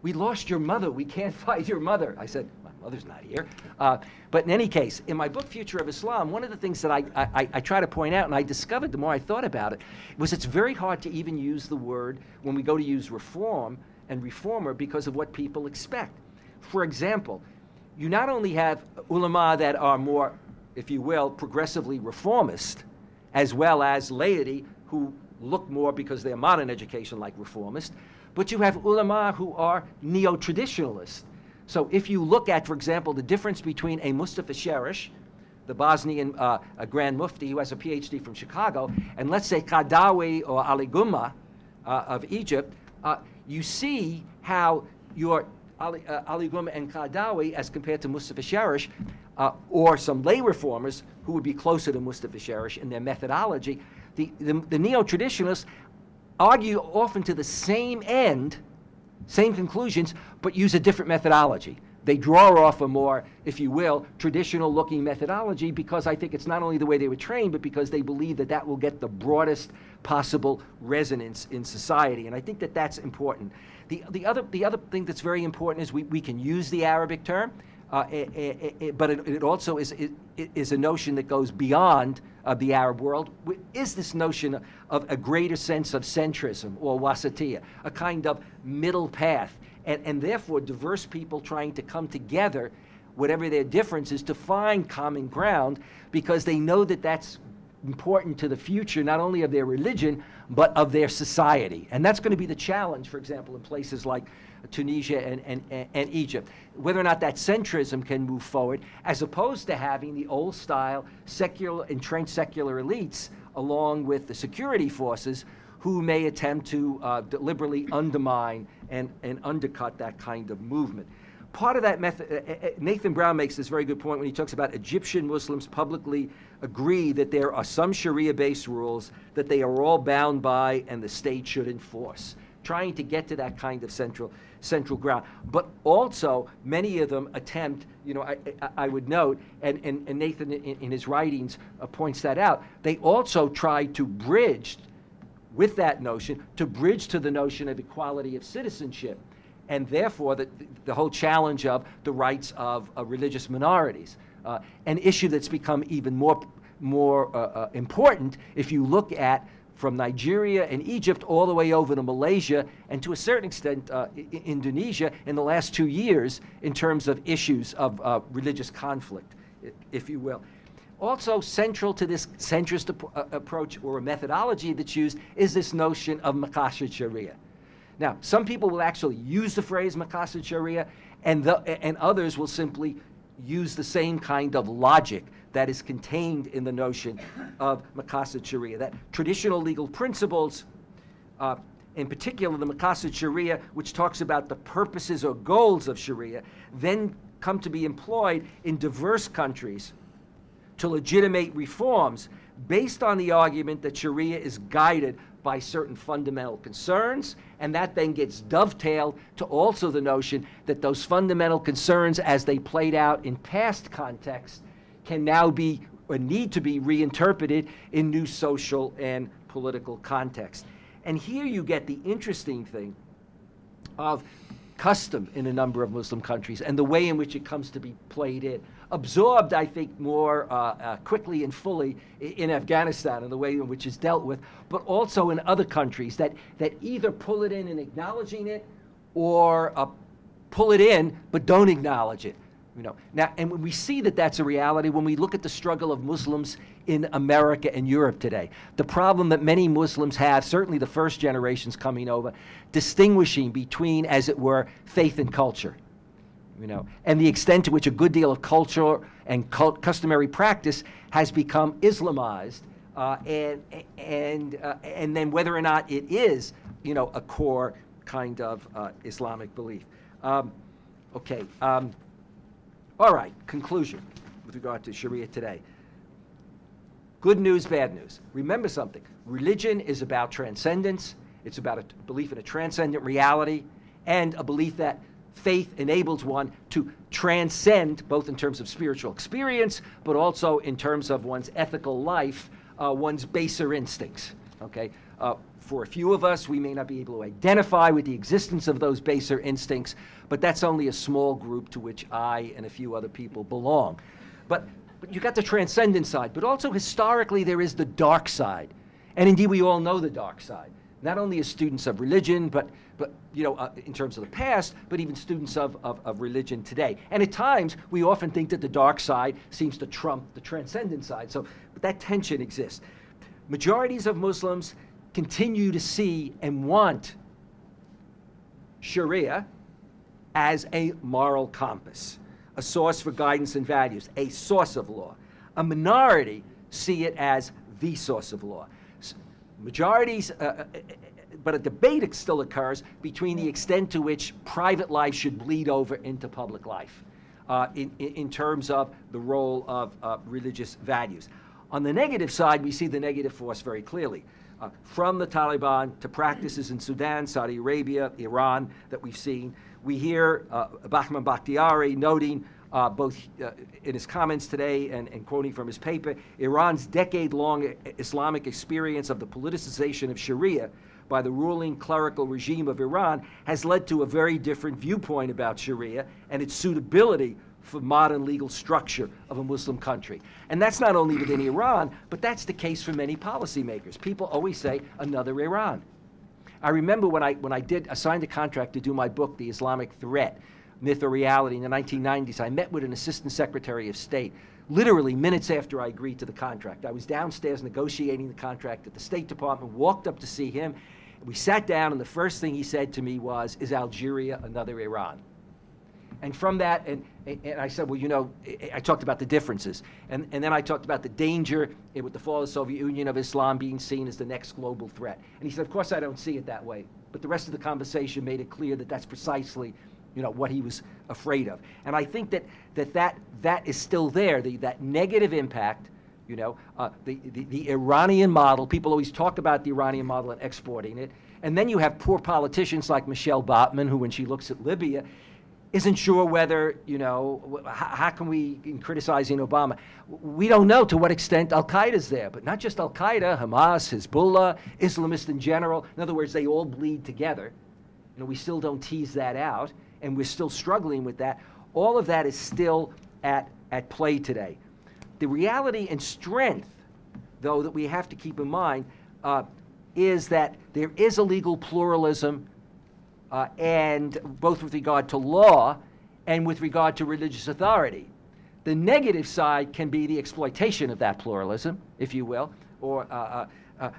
"We lost your mother. We can't find your mother." I said, "My mother's not here." But in any case, in my book, Future of Islam, one of the things that I try to point out, and I discovered the more I thought about it, was it's very hard to even use the word when we go to use reform and reformer because of what people expect. For example, you not only have ulama that are more, if you will, progressively reformist, as well as laity who look more because they're modern education like reformist, but you have ulama who are neo-traditionalist. So if you look at, for example, the difference between a Mustafa Shari'a, the Bosnian Grand Mufti who has a PhD from Chicago, and let's say Qadawi or Ali Gumma of Egypt, you see how your Ali Gumma and Qadawi, as compared to Mustafa Shari'a, or some lay reformers who would be closer to Mustafa Shari'a in their methodology, the neo-traditionalists argue often to the same end, same conclusions, but use a different methodology. They draw off a more, if you will, traditional-looking methodology because I think it's not only the way they were trained, but because they believe that that will get the broadest possible resonance in society. And I think that that's important. The other thing that's very important is we can use the Arabic term, but it also is a notion that goes beyond the Arab world, is this notion of a greater sense of centrism or wasatiyya, a kind of middle path, and therefore diverse people trying to come together, whatever their differences, to find common ground because they know that that's important to the future, not only of their religion, but of their society. And that's going to be the challenge, for example, in places like Tunisia and Egypt, whether or not that centrism can move forward, as opposed to having the old-style secular, entrenched secular elites, along with the security forces, who may attempt to deliberately undermine and undercut that kind of movement. Part of that method, Nathan Brown makes this very good point when he talks about Egyptian Muslims publicly agree that there are some Sharia-based rules that they are all bound by and the state should enforce, trying to get to that kind of central ground. But also, many of them attempt, I would note, and Nathan in his writings points that out, they also try to bridge with that notion, to bridge to the notion of equality of citizenship, and therefore the whole challenge of the rights of religious minorities, an issue that's become even more important if you look at from Nigeria and Egypt all the way over to Malaysia and to a certain extent Indonesia in the last 2 years in terms of issues of religious conflict, if you will. Also central to this centrist approach or a methodology that's used is this notion of maqasid Sharia. Now, some people will actually use the phrase maqasid Sharia, and others will simply use the same kind of logic that is contained in the notion of maqasid Sharia, that traditional legal principles, in particular the maqasid Sharia, which talks about the purposes or goals of Sharia, then come to be employed in diverse countries to legitimate reforms based on the argument that Sharia is guided by certain fundamental concerns, and that then gets dovetailed to also the notion that those fundamental concerns, as they played out in past contexts, can now be or need to be reinterpreted in new social and political contexts. And here you get the interesting thing of custom in a number of Muslim countries and the way in which it comes to be played in. Absorbed, I think, more quickly and fully in Afghanistan and the way in which it's dealt with, but also in other countries that either pull it in acknowledging it or pull it in but don't acknowledge it. Now, and when we see that that's a reality, when we look at the struggle of Muslims in America and Europe today, the problem that many Muslims have, certainly the first generations coming over, distinguishing between, as it were, faith and culture, and the extent to which a good deal of culture and customary practice has become Islamized, and then whether or not it is, a core kind of Islamic belief. All right, conclusion with regard to Sharia today. Good news, bad news. Remember something. Religion is about transcendence. It's about a belief in a transcendent reality and a belief that faith enables one to transcend, both in terms of spiritual experience, but also in terms of one's ethical life, one's baser instincts. Okay? For a few of us, we may not be able to identify with the existence of those baser instincts, but that's only a small group to which I and a few other people belong. But you got the transcendent side, but also historically there is the dark side. And indeed, we all know the dark side. Not only as students of religion, but you know, in terms of the past, but even students of religion today. And at times, we often think that the dark side seems to trump the transcendent side. So that tension exists. Majorities of Muslims continue to see and want Sharia as a moral compass, a source for guidance and values, a source of law. A minority see it as the source of law. Majorities, but a debate still occurs between the extent to which private life should bleed over into public life in terms of the role of religious values. On the negative side, we see the negative force very clearly. From the Taliban to practices in Sudan, Saudi Arabia, Iran that we've seen. We hear Bahman Bakhtiari noting both in his comments today and quoting from his paper, Iran's decade-long Islamic experience of the politicization of Sharia by the ruling clerical regime of Iran has led to a very different viewpoint about Sharia and its suitability for modern legal structure of a Muslim country. And that's not only within Iran, but that's the case for many policymakers. People always say, another Iran. I remember when I signed a contract to do my book, The Islamic Threat, Myth or Reality, in the 1990s, I met with an assistant secretary of state literally minutes after I agreed to the contract. I was downstairs negotiating the contract at the State Department, walked up to see him. We sat down, and the first thing he said to me was, is Algeria another Iran? And from that, and I said, well, you know, I talked about the differences. And then I talked about the danger with the fall of the Soviet Union of Islam being seen as the next global threat. And he said, of course I don't see it that way. But the rest of the conversation made it clear that that's precisely, you know, what he was afraid of. And I think that is still there, that negative impact, you know, the Iranian model. People always talk about the Iranian model and exporting it. And then you have poor politicians like Michelle Bachmann, who when she looks at Libya, isn't sure whether, you know, how can we, in criticizing Obama, we don't know to what extent Al-Qaeda's there, but not just Al-Qaeda, Hamas, Hezbollah, Islamists in general. In other words, they all bleed together. You know, we still don't tease that out, and we're still struggling with that. All of that is still at play today. The reality and strength, though, that we have to keep in mind is that there is a legal pluralism and both with regard to law and with regard to religious authority. The negative side can be the exploitation of that pluralism, if you will, or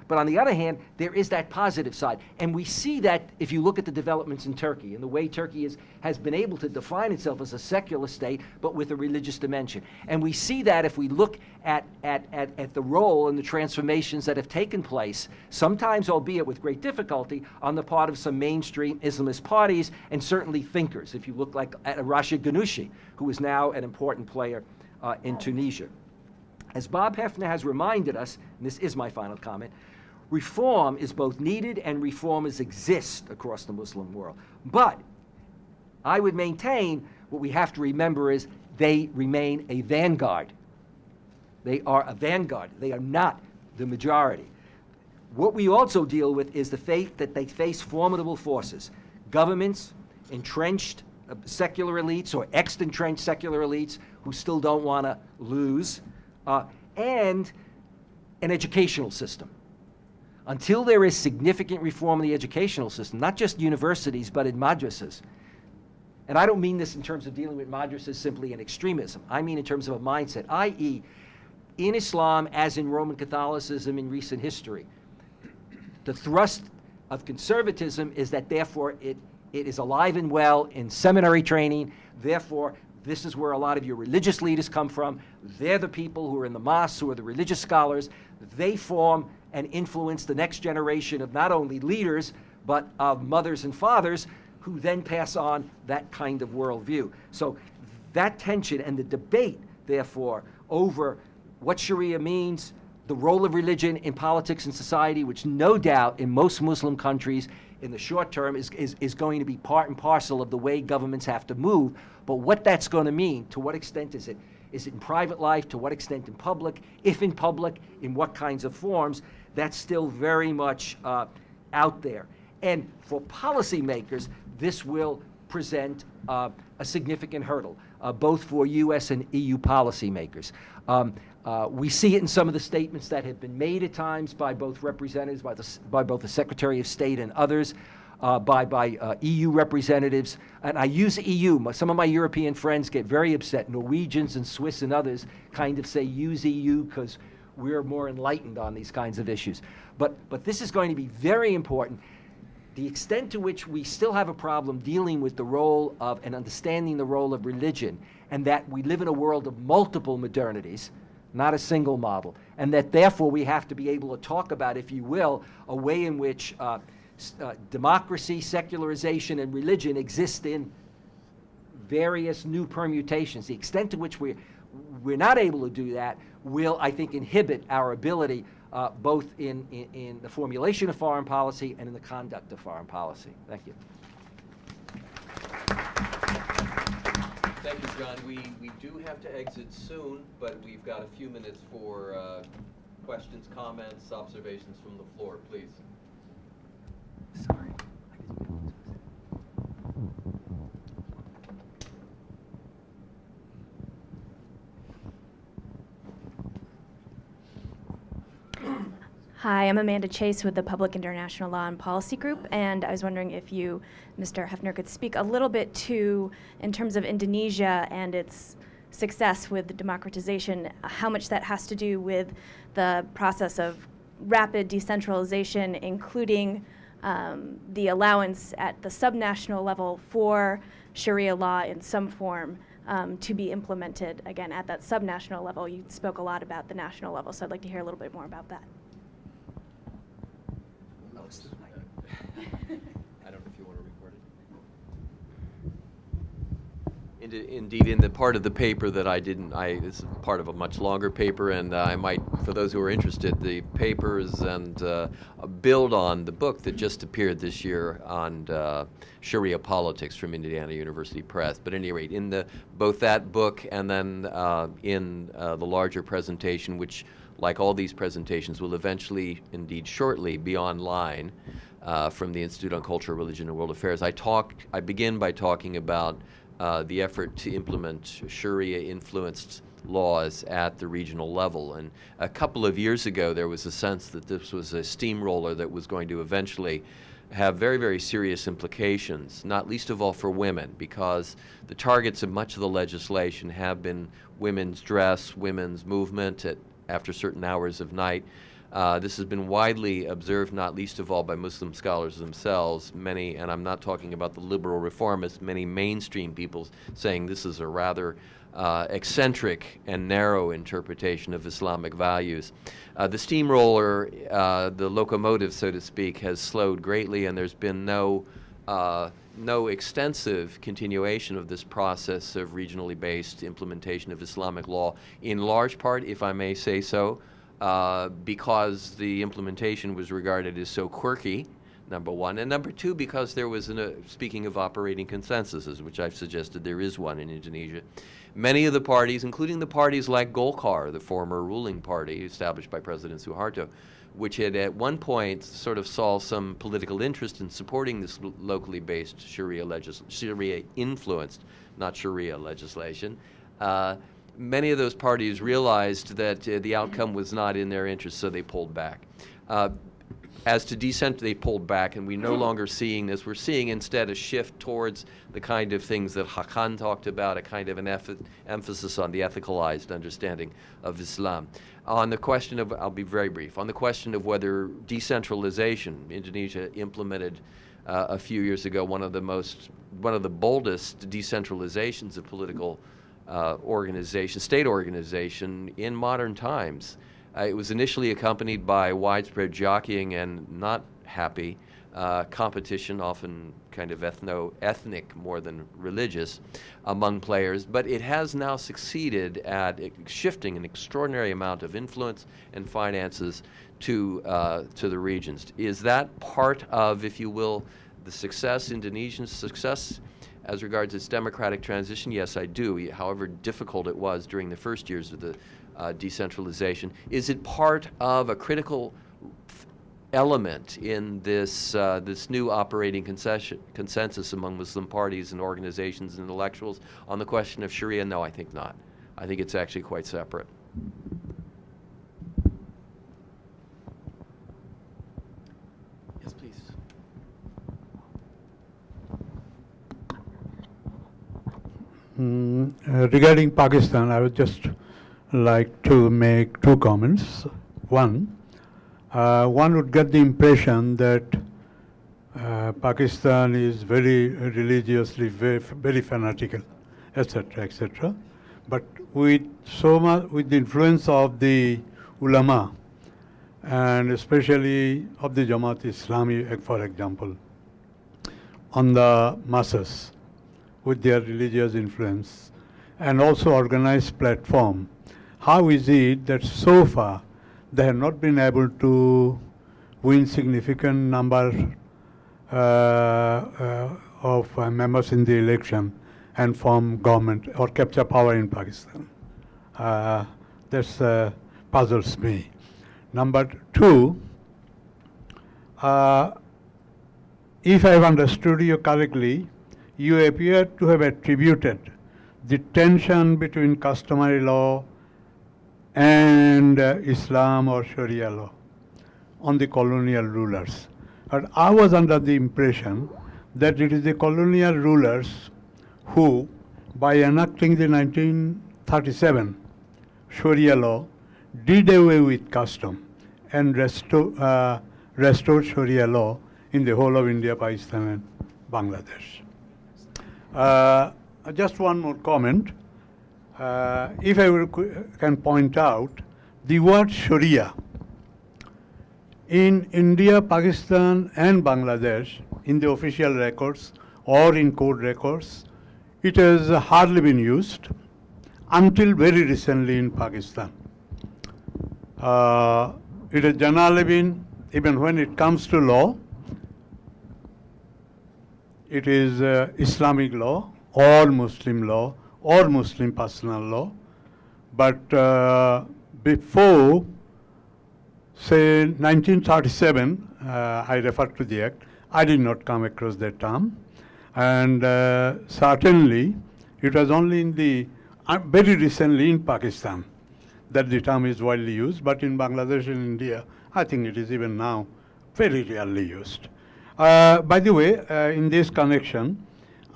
but on the other hand, there is that positive side. And we see that if you look at the developments in Turkey and the way Turkey has been able to define itself as a secular state, but with a religious dimension. And we see that if we look at the role and the transformations that have taken place, sometimes, albeit with great difficulty, on the part of some mainstream Islamist parties and certainly thinkers. If you look like at Rashid Ghannouchi, who is now an important player in Tunisia. As Bob Hefner has reminded us, and this is my final comment, reform is both needed and reformers exist across the Muslim world. But I would maintain what we have to remember is they remain a vanguard. They are a vanguard. They are not the majority. What we also deal with is the fact that they face formidable forces, governments, entrenched secular elites or ex-entrenched secular elites who still don't want to lose, and an educational system. Until there is significant reform in the educational system, not just universities, but in madrasas. And I don't mean this in terms of dealing with madrasas simply in extremism. I mean in terms of a mindset, i.e., in Islam, as in Roman Catholicism in recent history, the thrust of conservatism is that therefore it is alive and well in seminary training, therefore this is where a lot of your religious leaders come from. They're the people who are in the mosques, who are the religious scholars. They form and influence the next generation of not only leaders, but of mothers and fathers who then pass on that kind of worldview. So that tension and the debate, therefore, over what Sharia means, the role of religion in politics and society, which no doubt in most Muslim countries in the short term is going to be part and parcel of the way governments have to move. But what that's going to mean, to what extent is it? Is it in private life? To what extent in public? If in public, in what kinds of forms? That's still very much out there. And for policymakers, this will present a significant hurdle, both for U.S. and EU policymakers. We see it in some of the statements that have been made at times by both representatives, by both the Secretary of State and others, by EU representatives. And I use EU. Some of my European friends get very upset. Norwegians and Swiss and others kind of say use EU because we're more enlightened on these kinds of issues. But this is going to be very important. The extent to which we still have a problem dealing with the role of and understanding the role of religion, and that we live in a world of multiple modernities, not a single model, and that therefore we have to be able to talk about, if you will, a way in which democracy, secularization, and religion exist in various new permutations. The extent to which we're not able to do that will, I think, inhibit our ability both in the formulation of foreign policy and in the conduct of foreign policy. Thank you. Thank you, John. We do have to exit soon, but we've got a few minutes for questions, comments, observations from the floor, please. Sorry. Hi, I'm Amanda Chase with the Public International Law and Policy Group, and I was wondering if you, Mr. Hefner, could speak a little bit to, in terms of Indonesia and its success with democratization, how much that has to do with the process of rapid decentralization, including the allowance at the subnational level for Sharia law in some form to be implemented, again, at that subnational level. You spoke a lot about the national level, so I'd like to hear a little bit more about that. I don't know if you want to record it. Indeed, in the part of the paper that this is part of a much longer paper, and I might, for those who are interested, the papers and build on the book that just appeared this year on Sharia politics from Indiana University Press. But at any rate, in both that book and then in the larger presentation, which, like all these presentations, will eventually, indeed shortly, be online from the Institute on Culture, Religion, and World Affairs. I begin by talking about the effort to implement Sharia-influenced laws at the regional level. And a couple of years ago, there was a sense that this was a steamroller that was going to eventually have very, very serious implications, not least of all for women, because the targets of much of the legislation have been women's dress, women's movement after certain hours of night. This has been widely observed, not least of all by Muslim scholars themselves. Many, and I'm not talking about the liberal reformists, many mainstream people saying this is a rather eccentric and narrow interpretation of Islamic values. The steamroller, the locomotive, so to speak, has slowed greatly, and there's been no extensive continuation of this process of regionally based implementation of Islamic law, in large part, if I may say so, because the implementation was regarded as so quirky, number one, and number two, because there was, speaking of operating consensuses, which I've suggested there is one in Indonesia, many of the parties, including the parties like Golkar, the former ruling party established by President Suharto, which had at one point sort of saw some political interest in supporting this locally based Sharia-influenced, not Sharia legislation. Many of those parties realized that the outcome was not in their interest, so they pulled back. As to dissent, they pulled back, and we're no longer seeing this. We're seeing instead a shift towards the kind of things that Hakan talked about, a kind of an emphasis on the ethicalized understanding of Islam. On the question of, I'll be very brief, on the question of whether decentralization, Indonesia implemented a few years ago one of the boldest decentralizations of political state organization in modern times. It was initially accompanied by widespread jockeying and not happy. Competition, often kind of ethnic more than religious, among players, but it has now succeeded at shifting an extraordinary amount of influence and finances to the regions. Is that part of, if you will, the success, Indonesian success, as regards its democratic transition? Yes, I do, however difficult it was during the first years of the decentralization. Is it part of a critical element in this this new operating consensus among Muslim parties and organizations and intellectuals on the question of Sharia? No, I think not. I think it's actually quite separate. Yes, please. Regarding Pakistan, I would just like to make two comments. One would get the impression that Pakistan is very religiously, very fanatical, etc., etc. But with with the influence of the ulama, and especially of the Jamaat Islami, for example, on the masses, with their religious influence, and also organized platform, how is it that so far they have not been able to win significant number of members in the election and form government or capture power in Pakistan? That puzzles me. Number two, if I have understood you correctly, you appear to have attributed the tension between customary law and Islam or Sharia law on the colonial rulers. But I was under the impression that it is the colonial rulers who, by enacting the 1937 Sharia law, did away with custom and restored Sharia law in the whole of India, Pakistan, and Bangladesh. Just one more comment. If I can point out, the word Sharia in India, Pakistan, and Bangladesh, in the official records or in court records, it has hardly been used until very recently in Pakistan. It has generally been, even when it comes to law, it is Islamic law or Muslim law or Muslim personal law. But before, say, 1937, I refer to the Act, I did not come across that term. And certainly, it was only in the, very recently in Pakistan that the term is widely used, but in Bangladesh and India, I think it is even now very rarely used. By the way, in this connection,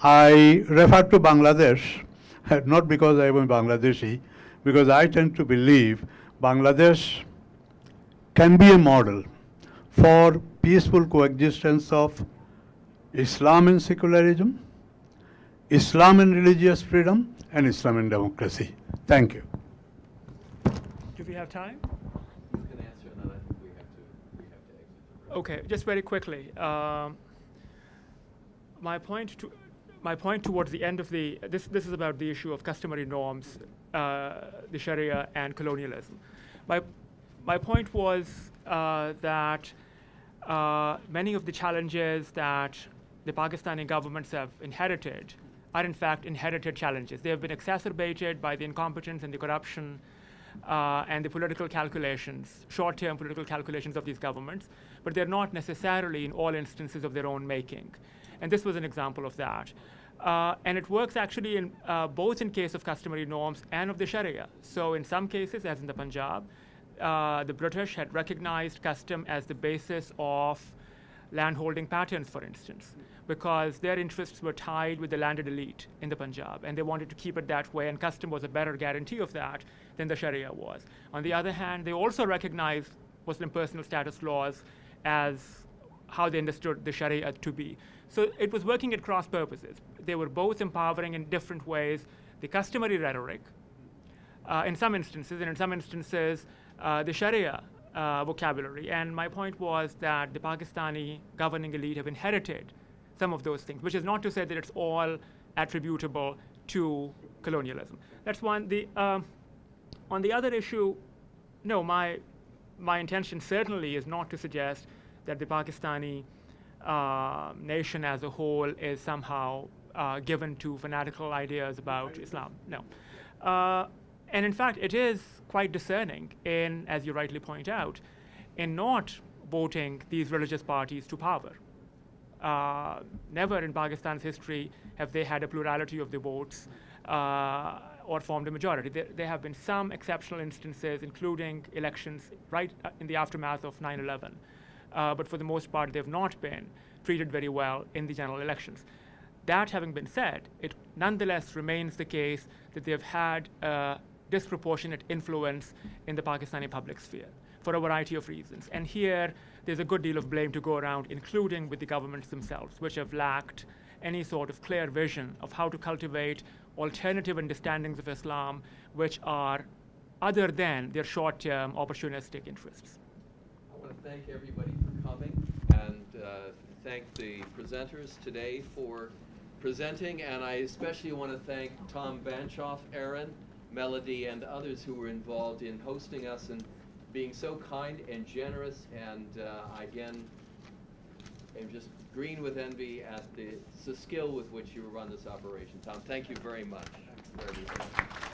I refer to Bangladesh, not because I am a Bangladeshi, because I tend to believe Bangladesh can be a model for peaceful coexistence of Islam and secularism, Islam and religious freedom, and Islam and democracy. Thank you. Do we have time? You can answer, and then I think we have to exit. Okay, just very quickly. My point towards the end of the, this is about the issue of customary norms, the Sharia and colonialism. My point was that many of the challenges that the Pakistani governments have inherited are in fact inherited challenges. They have been exacerbated by the incompetence and the corruption and the political calculations, short-term political calculations of these governments, but they're not necessarily in all instances of their own making. And this was an example of that. And it works actually in both in case of customary norms and of the Sharia. So in some cases, as in the Punjab, the British had recognized custom as the basis of landholding patterns, for instance, because their interests were tied with the landed elite in the Punjab, and they wanted to keep it that way, and custom was a better guarantee of that than the Sharia was. On the other hand, they also recognized Muslim personal status laws as how they understood the Sharia to be. So it was working at cross purposes. They were both empowering in different ways the customary rhetoric in some instances, and in some instances, the Sharia vocabulary. And my point was that the Pakistani governing elite have inherited some of those things, which is not to say that it's all attributable to colonialism. That's one. On the other issue, no, my intention certainly is not to suggest that the Pakistani nation as a whole is somehow given to fanatical ideas about Islam. No. And in fact, it is quite discerning in, as you rightly point out, in not voting these religious parties to power. Never in Pakistan's history have they had a plurality of the votes or formed a majority. There have been some exceptional instances, including elections right in the aftermath of 9/11. But for the most part, they've not been treated very well in the general elections. That having been said, it nonetheless remains the case that they've had a disproportionate influence in the Pakistani public sphere for a variety of reasons. And here, there's a good deal of blame to go around, including with the governments themselves, which have lacked any sort of clear vision of how to cultivate alternative understandings of Islam, which are other than their short-term opportunistic interests. I want to thank everybody for coming and thank the presenters today for presenting, and I especially want to thank Tom Banchoff, Aaron, Melody, and others who were involved in hosting us and being so kind and generous, and again, I'm just green with envy at the skill with which you run this operation. Tom, thank you very much for everything.